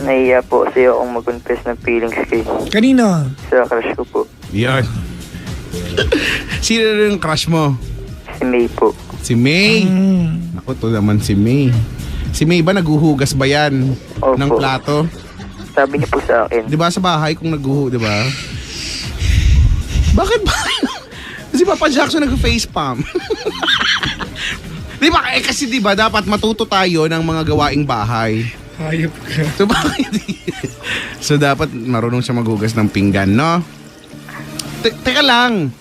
Nahiya po kasi akong mag-confess ng feelings kay Kanino? sa crush ko po. Yan. Sino yung crush mo? Si May po. Si May. Ako to naman si May. Si May ba naguhugas ba yan Opo. ng plato? Sabi niya po sa akin, Di ba sa bahay kung di ba? Bakit ba? Si Papa Jackson nag-facepalm. Di ba? Kasi di ba dapat matuto tayo ng mga gawaing bahay. Hayop ka. So bakit? So dapat marunong siya maghugas ng pinggan, no? Teka lang.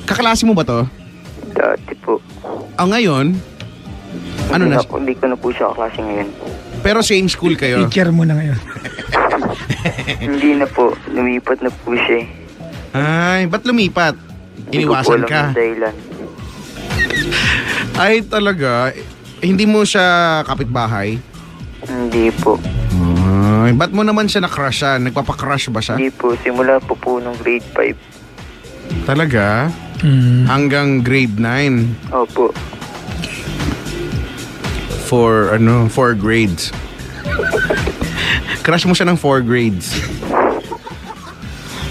Kaklase mo ba to? Dati po. Ngayon? Ano na? Hindi ko na po siya kaklase ngayon. Pero same school kayo? Teacher mo na ngayon. Hindi na po. Lumipat na po siya. Ay, ba't lumipat? Iniwasan Hindi ko po alam ka? yung dahilan. Ay, talaga? Hindi mo siya kapitbahay? Hindi po. Ay, ba't mo naman siya na-crushan? Nagpapakrush ba siya? Hindi po. Simula po nung grade 5. Talaga? Hanggang grade 9? Opo. 4 grades. Crush mo siya ng 4 grades.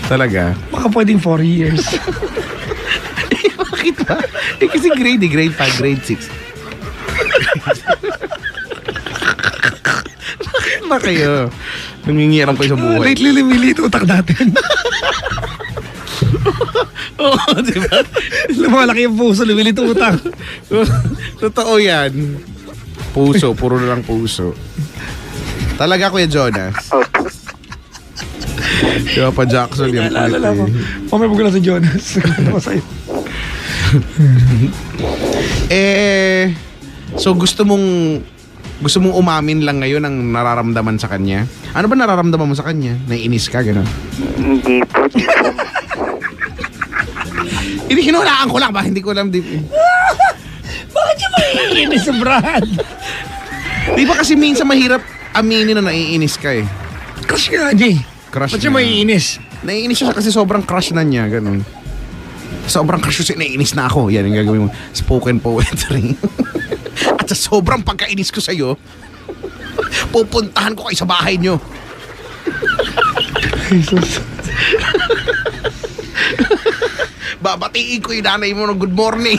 Talaga? Baka pwedeng 4 years. Bakit ba? Kasi grade 5, grade 6. Bakit ba kayo? Nangingiram kayo sa buhay. Lately, lumilit utak natin. Oo, di ba? Lumalaki yung puso, lumilit utak. Totoo yan. Puso, puro na lang puso. Talaga, Kuya Jonas. Opo. Di ba pa Jackson yung Naalala ko. Mamaya pag wala si Jonas. Ano ko sa'yo? So gusto mong umamin lang ngayon ang nararamdaman sa kanya? Ano ba nararamdaman mo sa kanya? Naiinis ka, gano'n? Hindi po. Hindi, hinulaan ko lang ba? Hindi ko alam. Bakit yung maiinis sa Brad? Di ba kasi minsan mahirap aminin na naiinis ka eh. Crush ka nga, Jay. Crush Ba't siya na. maiinis? Naiinis siya kasi sobrang crush na niya, gano'n. Sobrang crush siya, naiinis na ako. Yan yung gagawin mo. Spoken poetry. At sa sobrang pagkainis ko sa'yo, pupuntahan ko kayo sa bahay nyo. Jesus. Babatiin ko yung nanay mo ng good morning.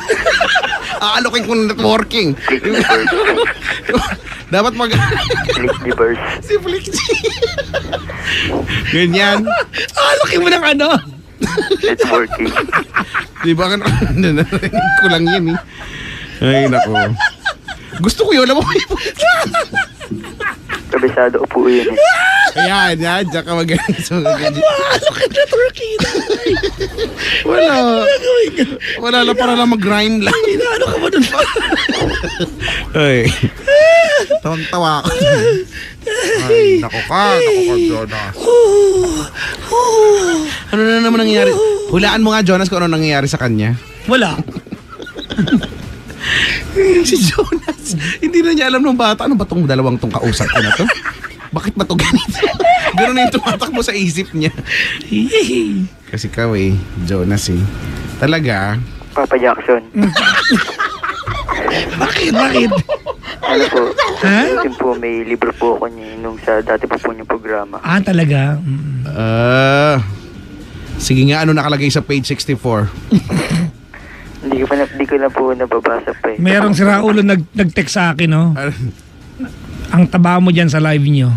Aalokin ko ng networking. Dapat Flick si Flixie. Ganyan. Laki mo ng ano? Networking. Di ba? Narinig ko lang yan eh. Ay, nako. Gusto ko yun. Alam mo, Kabisado ko po yun eh. ayan, diyan ka magaling. So, ganyan. Laki networking. Wala lang para lang mag-grind lang. Ano ka ba dun? Ay. Tawang-tawa ako. Ay, nako ka, Jonas. Ano na naman nangyayari? Hulaan mo nga, Jonas, kung ano nangyayari sa kanya. Wala. Si Jonas, hindi na niya alam ng bata. Ano ba tong dalawang tong kausap ko na to? Bakit ba to ganito? Gano'n na yung tumatakbo sa isip niya. Kasi ikaw eh, Jonas eh. Talaga? Papa Jackson. Bakit? Ano po? Ha? Yun po, may libro po ako niya nung sa dati po niyong programa. Talaga? Sige nga, ano nakalagay sa page 64? Hindi ko na po nababasa pa eh. Merong si Raulo nag-text sa akin, no? Ang taba mo dyan sa live nyo.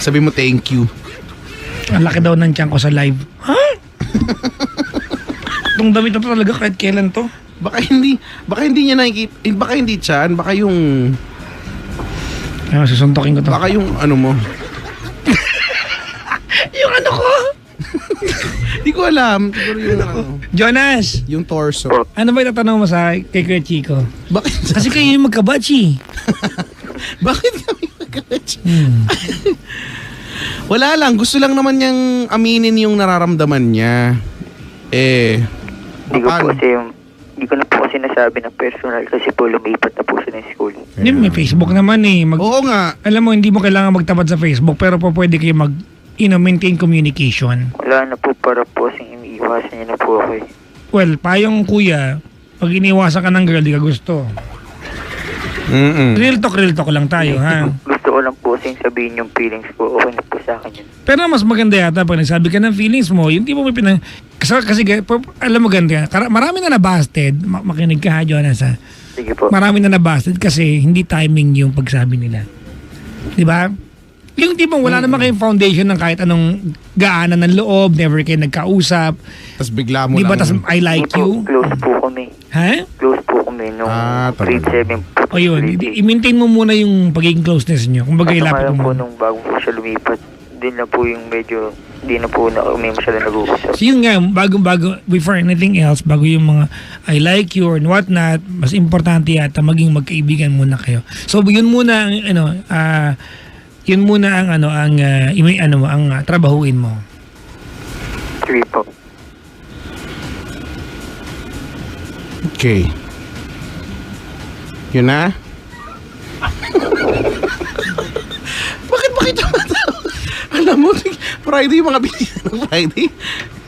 Sabi mo thank you. Ang laki daw ng tiyan ko sa live. Ha? Itong damit na to talaga kahit kailan to. Baka hindi niya nakikita, baka hindi tiyan, baka yung Susuntokin ko to. baka yung ano mo. Yung ano ko? Hindi ko alam. Siguro yung ano, Jonas, yung torso. ano ba itatanong mo sa kay Kuya Chico? Bakit? Kasi kayo yung magkabachi. Bakit kami nag-catch? Wala lang. Gusto lang naman niyang aminin yung nararamdaman niya. Hindi ko na po kasi nasabi na personal kasi po lumipat na po siya ng school. Hindi, may Facebook naman eh. Oo nga. Alam mo, hindi mo kailangan magtapat sa Facebook pero po pwede kayo maintain communication. Wala na po para po kasing iniiwasan niya na po ako eh. Well, payong kuya, pag iniwasan ka ng girl, di ka gusto. Real talk lang tayo, ha? Gusto ko lang po kasing sabihin yung feelings ko. Okay na po sa akin yun. Pero mas maganda yata pag nagsabi ka ng feelings mo, yung tipo mo kasi alam mo ganda, marami na nabasted, makinig ka ha, Jonas, ha? Sige po. Marami na nabasted kasi hindi timing yung pagsabi nila. Di ba? Yung tipong wala naman kayong foundation ng kahit anong gaanan ng loob, never kayo nagkausap. Tapos bigla mo Di ba? lang. Tas I like you. Close po kami. Ha? Close po kami nung grade talaga. 7 po. O yun, i-maintain mo muna yung pagiging closeness nyo. Kung bagay Kaso nga lapit lang po mo. nung bago po siya lumipat, din na po yung medyo, di na po na kami masyado nag-uusap. So yun nga, bago, before anything else, bago yung mga I like you or what not, mas importante yata maging magkaibigan muna kayo. So yun muna ang yun muna ang trabahuin mo. 3 po. Okay. Yun na? Bakit alam mo, Friday yung mga bilihan ng Friday.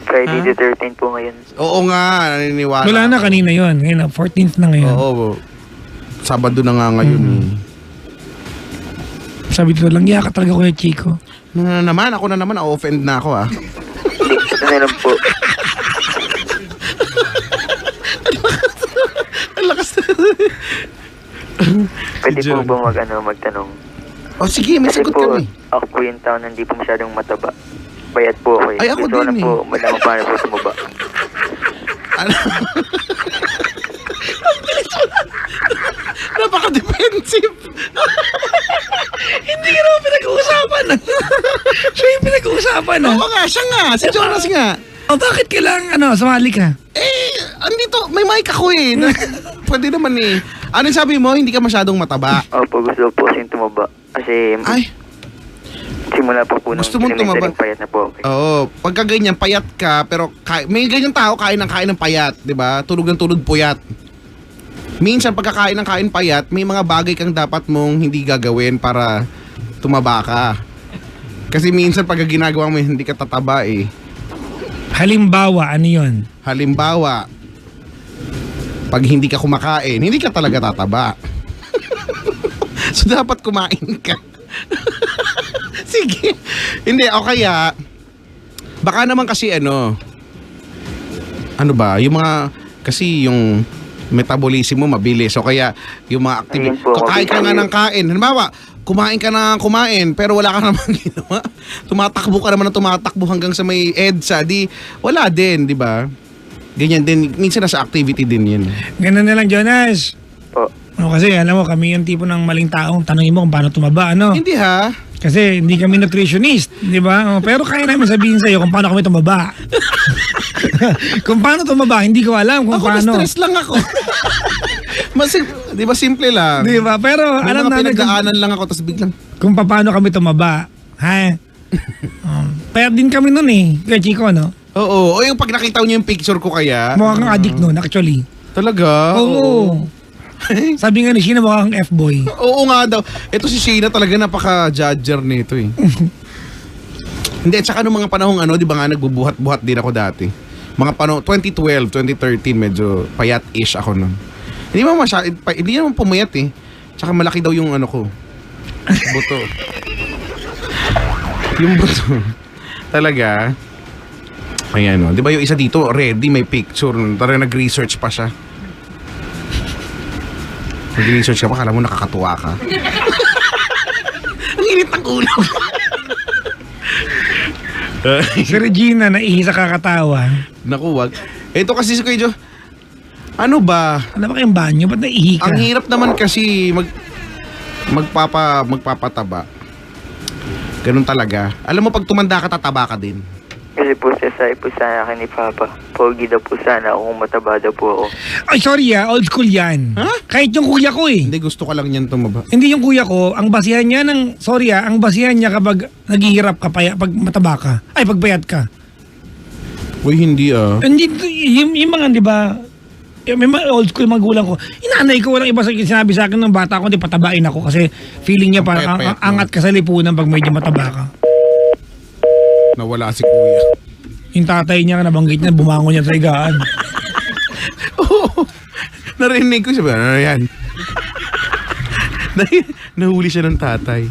Friday the 13 po ngayon. Oo nga, naniniwala. Wala na kanina yun. Ngayon na, 14th na ngayon. Oo. Sabado na nga ngayon. Sabi ko lang, ka talaga Kuya Chico. Ako na naman, offend na ako ah. Hindi, ano lang po. Ang lakas na. Pwede po ba magtanong? O sige, may Kasi sagot po, kami. ako po yung tao na hindi po masyadong mataba. Bayat po ako eh. Ay, ako Gusto ko din lang eh. po, malaman paano po tumaba. Napaka-defensive. Hindi ka naman pinag-uusapan. Siya yung pinag-uusapan. Oo nga, siya nga. Si Jonas nga. O bakit kailangan sumali ka? Andito, may mic ako eh. Pwede naman eh. Ano sabi mo, hindi ka masyadong mataba? Opo, gusto ko po kasing tumaba. Kasi Ay, simula pa po nung Gusto mong tumaba? elementaryong payat na po. Okay. oo. Pagka ganyan, payat ka, pero may ganyan tao, kain ng payat, di ba? Tulog ng tulog puyat. Minsan, pagkakain ng kain payat, may mga bagay kang dapat mong hindi gagawin para tumaba ka. Kasi minsan, pagka ginagawa mo, hindi ka tataba eh. Halimbawa, ano yun? Halimbawa, pag hindi ka kumakain, hindi ka talaga tataba. So, dapat kumain ka. Sige. Hindi, o kaya, baka naman kasi ano ba, yung mga, kasi yung metabolism mo mabilis. So, kaya, yung mga activity, Ayun po, kakain ka nga mabilis. ng kain. Halimbawa, kumain ka na kumain, pero wala ka naman ginawa. Tumatakbo ka naman ng tumatakbo hanggang sa may EDSA. Di, wala din, di ba? Ganyan din. Minsan nasa activity din yun. Ganun na lang, Jonas. Po. Kasi alam mo, kami yung tipo ng maling taong tanongin mo kung paano tumaba, ano? Hindi ha? Kasi hindi kami nutritionist, di ba? Pero kaya namin sabihin sa'yo kung paano kami tumaba. Kung paano tumaba, hindi ko alam kung Ako paano. na-stress lang ako. Di ba simple lang? Di ba? Pero May alam mga namin pinagdaanan lang ako, tapos biglang, kung paano kami tumaba. Ha? Kaya din kami nun eh. Kaya Chico, no? oo. O yung pag nakita niyo yung picture ko kaya. Mukha kang addict nun, actually. Talaga? Oo. Sabi nga ni Sheena, mukha kang F-boy. Oo nga daw. Ito si Sheena talaga napaka-judger nito eh. Hindi, at saka nung mga panahong di ba nga nagbubuhat-buhat din ako dati. Mga panahon, 2012, 2013, medyo payat-ish ako nun. Hindi naman pumayat eh. Tsaka malaki daw yung ko. Buto. Yung buto. Talaga. Ayan di ba yung isa dito, ready, may picture. Talaga nag-research pa siya. Nag-research ka pa, kala mo nakakatuwa ka. Ang init ng ulo. Si Regina, naihi sa kakatawa. Naku, wag. Ito kasi si Kuya Jo, ano ba? Ano ba kayong banyo? Ba't naihi ka? Ang hirap naman kasi magpapataba. Ganun talaga. Alam mo, pag tumanda ka, tataba ka din. Kasi po sasabi po sana akin ni Papa, pogi daw po sana ako kung mataba daw po ako. Ay, sorry old school yan. Ha? Kahit yung kuya ko eh. Hindi, gusto ko lang yan tumaba. Hindi yung kuya ko, ang basihan niya ang basihan niya kapag naghihirap ka pag mataba ka. Ay, pag payat ka. Uy, hindi Hindi, yung mga, di ba, may mga old school magulang ko. Inanay ko, walang iba sinabi sa akin ng bata ko, di patabain ako kasi feeling niya parang Payat-payat mo. angat ka sa lipunan pag medyo mataba ka. Nawala si Kuya. Yung tatay niya nabanggit niya, bumangon niya sa higaan. Oo. Narinig ko siya. Ano yan? Nahuli siya ng tatay.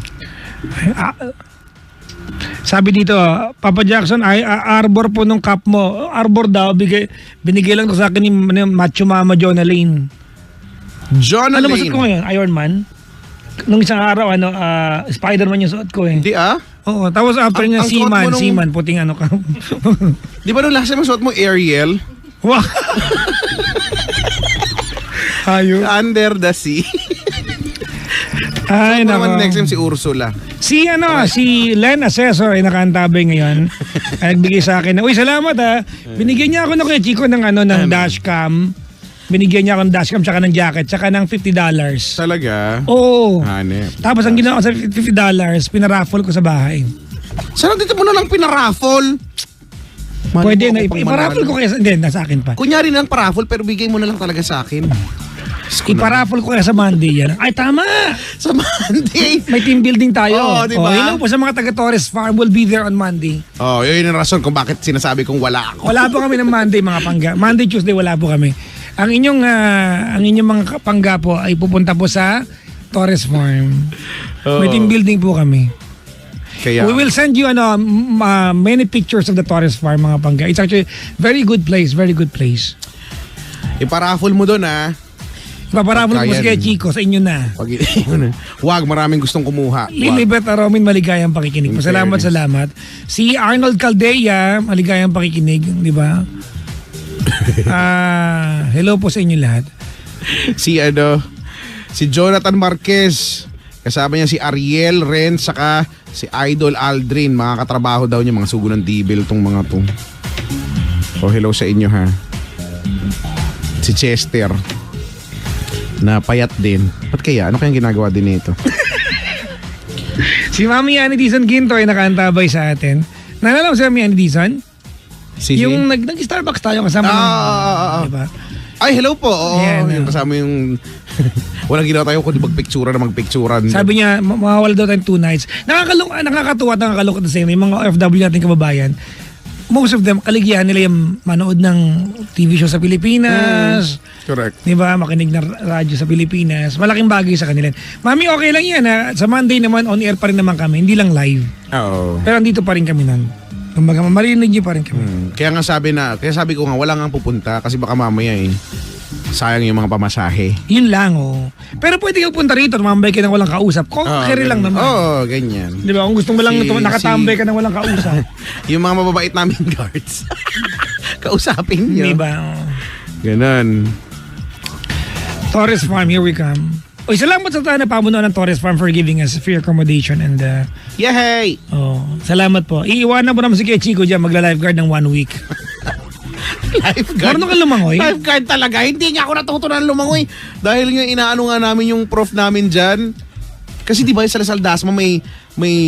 Sabi dito, Papa Jackson, arbor po nung cup mo. Arbor daw, binigay lang to sa akin ni Macho Mama Jonah Lane. John Ano masagot ko ngayon? Iron Man? nung isang araw, Spider-Man yung suot ko eh. Hindi Oo, tapos after niya, ang suot mo nung- Seaman, puting ano ka. Di ba nung last time suot mo Ariel? Wow. Ayun. Under the sea. Ay, Suot mo naman nako. next time si Ursula. Si Len Assessor ay nakaantabay ngayon. Ay nagbigay sa akin. Uy, salamat ha. Binigyan niya ako ng Kuya Chico ng ng dashcam. Binigyan niya ako ng dashcam tsaka ng jacket tsaka ng $50. Talaga? Oo. Hanep. Tapos ang ginawa ko sa $50, pinaraffle ko sa bahay. Sana dito mo na lang pinaraffle. Pwede na, iparaffle ko kaya hindi, nasa akin pa. Kunyari na lang paraffle pero bigay mo na lang talaga sa akin. Iparaffle ko kaya sa Monday yan. Ay, tama! Sa Monday. May team building tayo. Oo, di ba? Hello po sa mga taga Torres Farm. We'll be there on Monday. Yun yung rason kung bakit sinasabi kong wala ako. Wala po kami ng Monday, mga pangga. Monday, Tuesday, wala po kami. Ang inyong mga pangga po ay pupunta po sa Torres Farm. May team building po kami. Kaya, We will send you many pictures of the Torres Farm, mga pangga. It's actually very good place, very good place. iparaffle mo doon Paparabol ko Pagkayan. si Kuya Chico, sa inyo na. Wag, maraming gustong kumuha. Lilibet Romin, maligayang pakikinig. Salamat, fairness. salamat. Si Arnold Caldea, maligayang pakikinig, di ba? Hello po sa inyo lahat. Si Jonathan Marquez. Kasama niya si Ariel Ren, saka si Idol Aldrin. Mga katrabaho daw niya, mga sugo ng Dibil tong mga to. Hello sa inyo ha. Si Chester. Na payat din. Ba't kaya? Ano kayang ginagawa din nito? Si Mami Annie Dizon Ginto ay nakaantabay sa atin. Naalala mo si Mami Annie Dizon? Yung nag-Starbucks tayo kasama. Diba? Ay, hello po. Oo, Yan, yung kasama yung... Walang ginawa tayo kundi magpicturan na magpicturan. Sabi niya, mawawala daw tayong 2 nights. Nakakatuwa at nakakalungkot na sa'yo. Yung mga OFW natin kababayan, most of them, kaligihan nila yung manood ng TV show sa Pilipinas. Correct. Di ba? Makinig na radyo sa Pilipinas. Malaking bagay sa kanila. Mami, okay lang yan ha. Sa Monday naman, on air pa rin naman kami. Hindi lang live. Oo. Pero andito pa rin kami nun. Kumbaga, marinig niyo pa rin kami. Kaya sabi ko nga, wala nga pupunta kasi baka mamaya sayang yung mga pamasahe. Yun lang, oh. Pero pwede ka punta rito, tumambay ka nang walang kausap. Carry lang naman. Ganyan. Di ba? Kung gusto mo lang nakatambay ka nang walang kausap. Yung mga mababait namin guards. Kausapin nyo. Di ba? Oh. Ganon. Torres Farm, here we come. Uy, salamat sa tayo na pamunuan ng Torres Farm for giving us free accommodation and Yay! salamat po. Iiwanan po naman si Kuya Chico dyan, magla-lifeguard ng 1 week. Lifeguard. Marunong ka lumangoy? Lifeguard talaga. Hindi nga ako natutunan lumangoy. Dahil nga inaano nga namin yung prof namin dyan. Kasi di ba sa Lasal Dasma may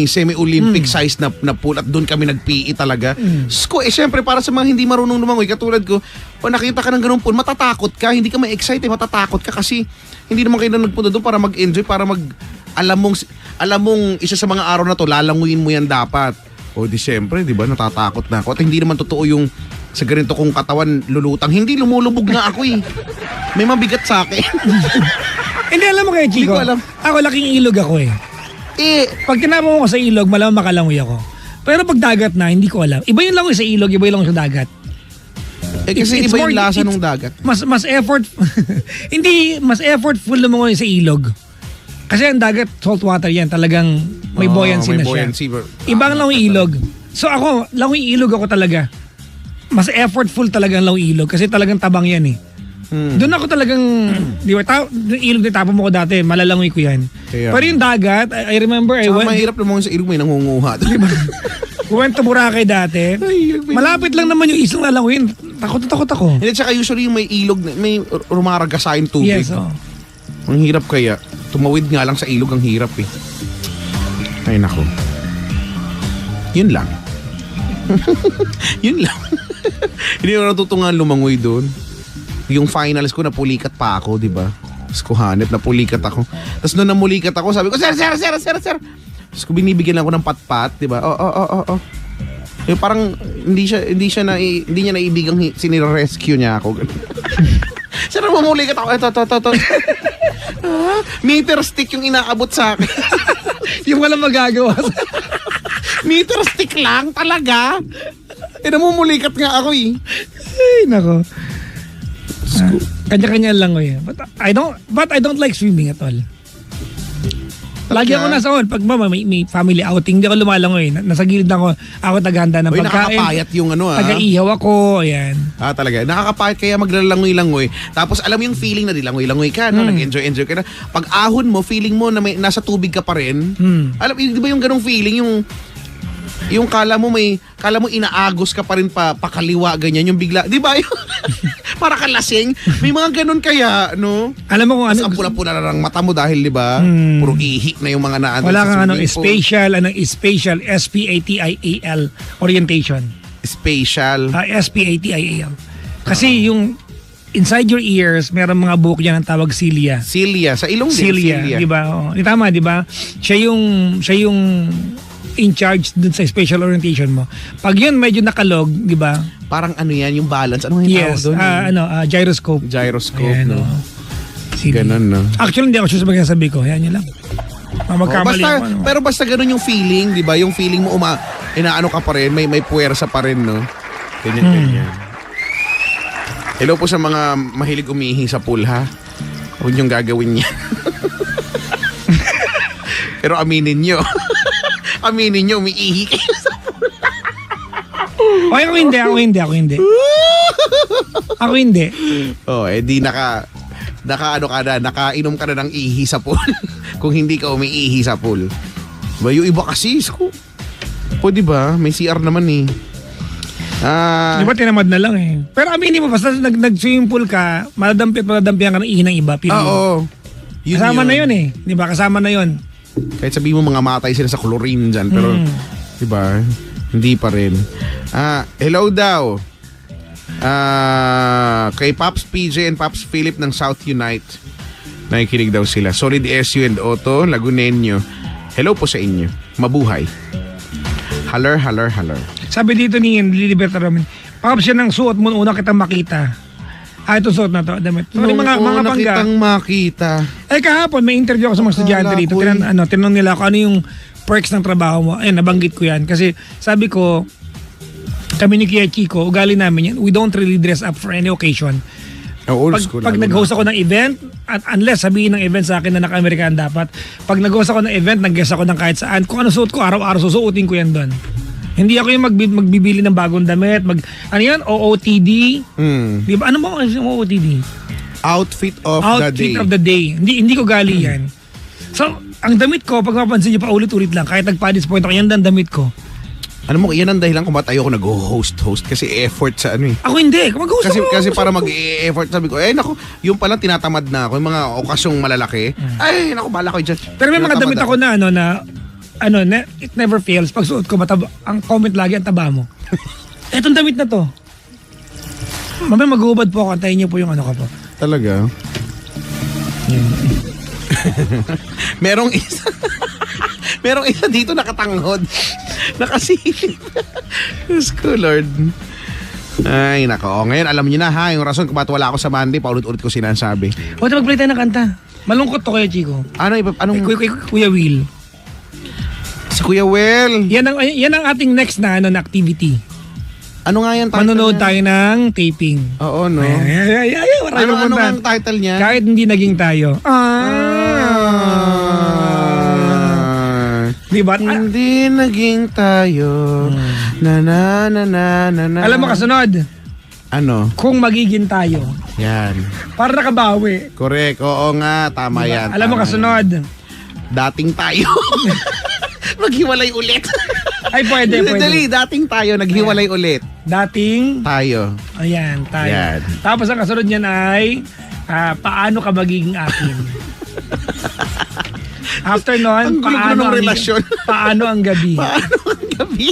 semi-Olympic size na pool at doon kami nag-PE talaga. So, syempre para sa mga hindi marunong lumangoy, katulad ko, pag nakita ka ng ganung pool, matatakot ka, hindi ka ma-excite, matatakot ka kasi hindi naman kayo na nagpunta doon para mag-enjoy, para alam mong isa sa mga araw na to, lalanguin mo yan dapat. O di syempre, di ba, natatakot na ako. At hindi naman totoo yung sa ganito kong katawan lulutang. Hindi, lumulubog na ako eh. May mabigat sa akin. Hindi, alam mo kaya Chico, Hindi ko alam. ako laking ilog ako eh. Pag tinapon ko sa ilog, malamang makalangoy ako. Pero pag dagat na, hindi ko alam. Iba yung langoy sa ilog, iba yung langoy sa dagat. Kasi iba yung lasa ng dagat. Mas effort, hindi, mas effortful lumangoy sa ilog. Kasi ang dagat, salt water yan, talagang may buoyancy na siya. Ibang langoy ilog. So ako, langoy ilog ako talaga. Mas effortful talaga ang langoy ilog kasi talagang tabang yan eh. Doon ako talagang, di ba, ilog na tapon mo ko dati, malalangoy ko yan. Kaya. Pero yung dagat, I remember, Mahirap naman sa ilog, may nangunguha. diba? Went to Boracay dati. Malapit lang naman yung islang lalangoyin. Takot ako. Hindi, tsaka usually yung may ilog, may rumaragasain tubig. Yes, oh. Ang hirap kaya. Tumawid nga lang sa ilog, ang hirap eh. Ay nako. Yun lang. Yun lang. Hindi ako natutungan lumangoy doon. Yung finals ko, napulikat pa ako, di ba? Tapos ko hanep, napulikat ako. Tapos nung namulikat ako, sabi ko, sir. Tapos ko binibigyan ako ng pat-pat, di ba? Oh. Yung parang hindi niya naibigang sinirescue niya ako. Sir, mamulikat ako. Ito. Meter stick yung inaabot sa akin. Yung walang magagawa. Meter stick lang talaga. Namumulikat nga ako eh. Ay, nako. Kanya-kanya lang ko eh. But I don't like swimming at all. Lagi ako nasa on. Pag may family outing, hindi ako lumalangoy. Nasa gilid ako taghanda ng Uy, pagkain. nakakapayat yung Taga-ihaw ako, ayan. Talaga. Nakakapayat kaya maglalangoy-langoy. Tapos alam mo yung feeling na dilangoy-langoy ka, no? Nag-enjoy ka na. Pag ahon mo, feeling mo na nasa tubig ka pa rin. Alam, di ba yung ganong feeling, yung kala mo inaagos ka pa rin pakaliwa, ganyan, yung bigla, di ba? Para ka lasing. May mga ganon kaya, no? Alam mo kung ano. Ang pula-pula na ng mata mo dahil, di ba? Puro ihi na yung mga naandun wala sa kang swimming pool. spatial, S-P-A-T-I-A-L orientation. Spatial. S-P-A-T-I-A-L. Kasi yung inside your ears, meron mga buhok dyan ang tawag cilia. Cilia. Sa ilong din. Cilia, di ba? Oh, tama, di ba? Siya yung in charge dun sa spatial orientation mo. Pag yun medyo nakalog, di ba? Parang ano yan, yung balance. Ano yung Yes, tawag doon? gyroscope. Gyroscope, Ayan, no? Sige. Ganon, no? Actually, hindi ako sure sa magsasabi ko. Yan yun lang. Magkamali basta, ako. Ano? pero basta ganun yung feeling, di ba? Yung feeling mo inaano ka pa rin, may puwersa pa rin, no? Ganyan. Hello po sa mga mahilig umihi sa pool, ha? Huwag niyong gagawin yan. Pero aminin nyo. Aminin nyo, umiihi kayo sa pool. Okay, ako hindi. Ako hindi. Oh, di nakainom ka na ng ihi sa pool. Kung hindi ka umiihi sa pool. Diba, yung iba kasi, di ba? May CR naman eh. Di ba tinamad na lang eh. Pero aminin mo, basta nag-swimming pool ka, madadampihan ka ng ihi ng iba. Oo. Kasama na yun eh. Di ba? Kasama na yun. Kahit sabihin mo mga matay sila sa chlorine dyan. Pero, di ba? Hindi pa rin. Hello daw. Kay Pops PJ and Pops Philip ng South Unite. Nakikinig daw sila. Solid SU and Otto, Lagunenyo. Hello po sa inyo. Mabuhay. Haller. Sabi dito ni Liliberta Roman, Pops, yan ang suot mo una kitang makita. Ito suot na to, damit. Sorry, mga pangga. Kitang makita. Kahapon may interview ako sa mga estudyante dito. Tinanong nila ako ano yung perks ng trabaho mo. Ayun, nabanggit ko yan. Kasi sabi ko, kami ni Kuya Chico, ugali namin yan. We don't really dress up for any occasion. Old school. Pag nag-host ako ng event, at unless sabihin ng event sa akin na naka-American dapat, pag nag-host ako ng event, nag-guest ako ng kahit saan, kung ano suot ko, araw-araw susuotin ko yan doon. Hindi ako yung magbibili ng bagong damit, ano yan? OOTD? Di ba? Ano ba ang OOTD? Outfit of the day. Hindi ko gali yan. So, ang damit ko, pag mapansin nyo pa ulit-ulit lang, kahit nagpa-disappoint ako, yan ang damit ko. Ano mo, yan ang dahilan kung ba't ayoko nag-host kasi effort sa ano eh. Ako hindi. Mag-host kasi para mag-effort, sabi ko, naku, yung pala tinatamad na ako, yung mga okasyong malalaki, naku, bala ko dyan. Pero may mga damit ako na it never fails. Pag suot ko, ang comment lagi, ang taba mo. Etong damit na to. Mamaya mag-uubad po ako, antayin niyo po yung ano ko po. Talaga? Merong isa dito nakatanghod. Nakasilip. Diyos ko, Lord. Ay, nako. Ngayon, alam niyo na ha, yung rason kung ba't wala ako sa Monday, paulit-ulit ko sinasabi. O, mag-play tayo ng kanta. Malungkot to kaya, Chico. Anong? Kuya Will. Si Kuya Will. Yan ang ating next na activity. Ano nga yan title Manonood niya? tayo ng taping. Oo, no? Ano ang title niya? Kahit hindi naging tayo. Diba? Hindi naging tayo. Na. Alam mo kasunod? Ano? Kung magiging tayo. Yan. Para nakabawi. Correct. Oo nga. Tama Diba? yan. Alam mo kasunod? Dating tayo. Maghiwalay ulit. Ay, pwede. Dali, dating tayo. Naghiwalay ulit. Dating tayo. Ayan, tayo. Yan. Tapos ang kasunod niyan ay paano ka magiging akin? After nun, paano ang gabi? Paano ang gabi?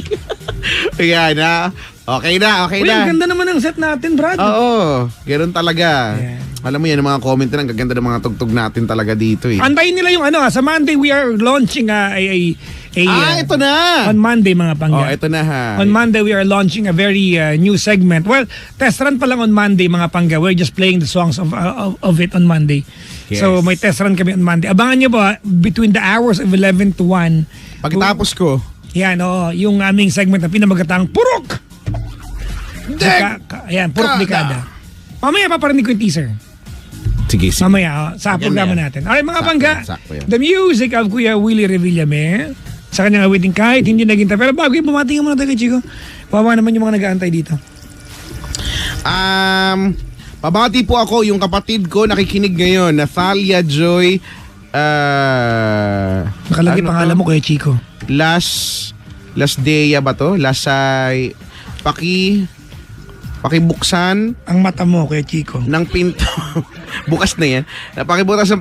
Ayan na. Okay na. Ang ganda naman ng set natin, Brad. Oo, ganoon talaga. Ayan. Alam mo yan, ang mga comment na, ang gaganda ng mga tugtog natin talaga dito eh. Antayin nila yung sa Monday we are launching ito na! On Monday mga pangga. Ito na ha. On Monday we are launching a very new segment. Well, test run pa lang on Monday mga pangga. We're just playing the songs of it on Monday. Yes. So may test run kami on Monday. Abangan nyo ba between the hours of 11 to 1. Pagkatapos ko. Yan, yung aming segment na pinamagatang Purok! Ayan, Purok Dekada. Mamaya paparinig ko yung teaser. Sige, sige. Mamaya, sa Yan programa na yan. natin. Alright mga Sakto pangga, yan, sakto yan. the music of Kuya Willie Revillame sa kanyang awiting kahit hindi naging tayo. Pero bago yung bumatingin muna tayo kay Chico, wawa naman yung mga nag-aantay dito. Pabati po ako yung kapatid ko nakikinig ngayon, Nathalia Joy. Nakalagay pangalan mo Kuya Chico. Last Dea ba to? Lasay pakibuksan Ang mata mo Kuya Chico. ng pinto. Bukas na yan. Pakibukas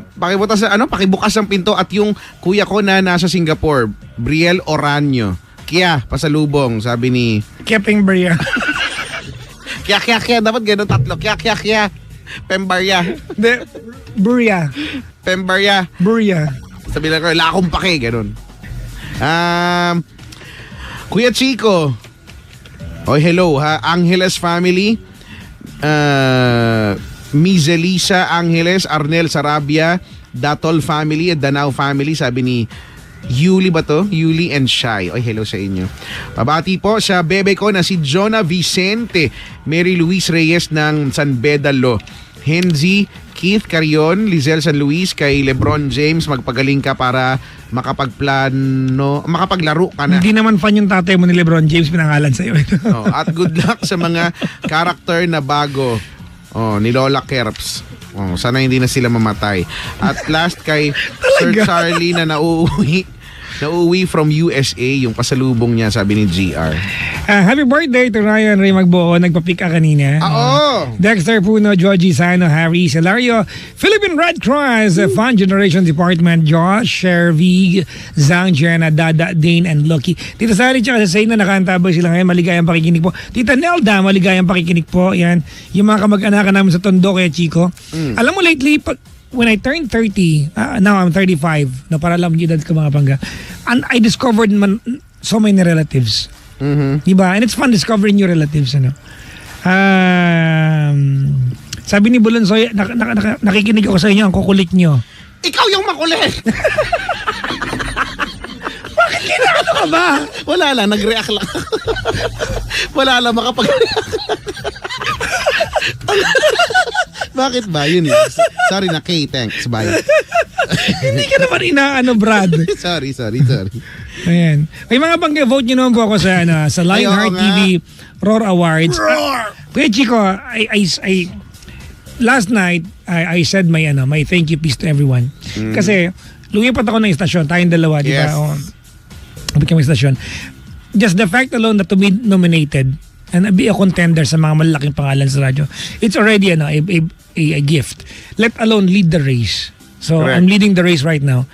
ng pinto at yung kuya ko na nasa Singapore, Briel Oranyo. Kaya, pasalubong, sabi ni Keping Beria. Kaya, dapat ganun tatlo. Kaya. Pembarya. De, Beria. Pembarya. Beria. Sabi lang ko, lakong pake, ganun. Kuya Chico. Oy, hello ha. Angeles family. Mizelisa Angeles, Arnel Sarabia, Datol family, Danao family, sabi ni Yuli ba to? Yuli and Shai. Oy, hello sa inyo. Pabati po sa bebe ko na si Jonah Vicente, Mary Luis Reyes ng San Bedalo, Henzi, Keith Carion, Lizelle San Luis, kay Lebron James, magpagaling ka para makapaglaro ka na. Hindi naman fan yung tatay mo ni Lebron James, pinangalan sa'yo. Oh, at good luck sa mga character na bago. Oh, ni Lola Kerps. Oh, sana hindi na sila mamatay. At last kay Sir Charlie na nauuwi from USA, yung pasalubong niya, sabi ni GR. Happy birthday to Ryan Ray Magbuo. Nagpa-pick ka kanina. Oo! Dexter Puno, Georgie Sano, Harry Celario, Philippine Red Cross, Fun Generation Department, Josh, Shervig, Zhang, Jenna, Dada, Dane, and Lucky. Tita Sally tsaka sa Sayna, nakaantabay sila ngayon. Maligayang pakikinig po. Tita Nelda, maligayang pakikinig po. Yan. Yung mga kamag-anakan namin sa Tondo kaya Chico. Alam mo lately, when I turned 30, now I'm 35, para alam niyo edad ko mga pangga, and I discovered so many relatives. Mm-hmm. Diba? And it's fun discovering your relatives. Ano? Sabi ni Bulonsoy, nakikinig ako sa inyo, ang kukulit nyo. Ikaw yung makulit! Bakit kinaano ka ba? Wala lang, nag-react lang. Wala lang, makapag-react. Bakit ba? Yun yun. Sorry na, Kay. Thanks. Bye. Hindi ka naman inaano, Brad. Sorry. Ayan. May mga vote nyo naman po ako sa Lionheart Ayaw TV Roar Awards. Kuya Chico, I last night, I said my thank you piece to everyone. Kasi, lumipat ako ng istasyon. Tayong dalawa, di ba? Yes. Lumipat kami istasyon. Just the fact alone that to be nominated and be a contender sa mga malalaking pangalan sa radyo, it's already a gift. Let alone lead the race. So, Correct. I'm leading the race right now.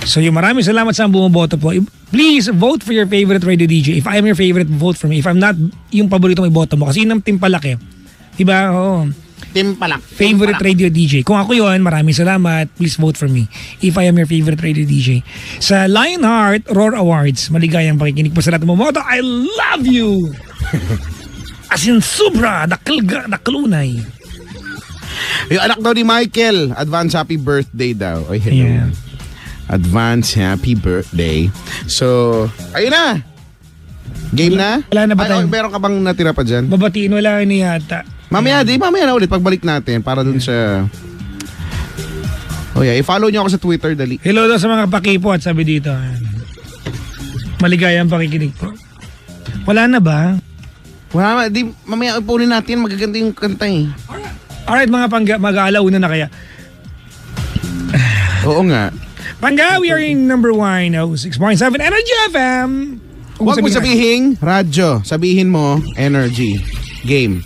So, yung maraming salamat sa bumuboto po. Please, vote for your favorite radio DJ. If I'm your favorite, vote for me. If I'm not, yung paborito mo, iboto mo. Kasi yun ang Team Palak Diba? Oo. Team Palak. Favorite radio DJ. Kung ako yun, maraming salamat. Please vote for me. If I am your favorite radio DJ. Sa Lionheart Roar Awards, maligayang pakikinig po sa lahat ng bumoto. I love you! As in, sobra, nakalunay. Yung anak daw ni Michael, advance happy birthday daw. Ay, hello. Yeah. Advance happy birthday. So, ayun na. Game na? Wala na ba tayo? Meron ka bang natira pa dyan? Babatiin, wala ni yata. Mamaya na ulit pagbalik natin para dun sa... Oh yeah, i-follow nyo ako sa Twitter, dali. Hello daw sa mga pakipo at sabi dito. Maligayang pakikinig po. Wala na ba? Wala, mamaya ipunin natin, magaganda yung kanta eh. Alright mga pangga, mag-aalauna na kaya. Oo nga. Pangga, we are in number 1, 6.7 Energy FM. Huwag mo sabihin, radyo. Sabihin mo, energy. Game.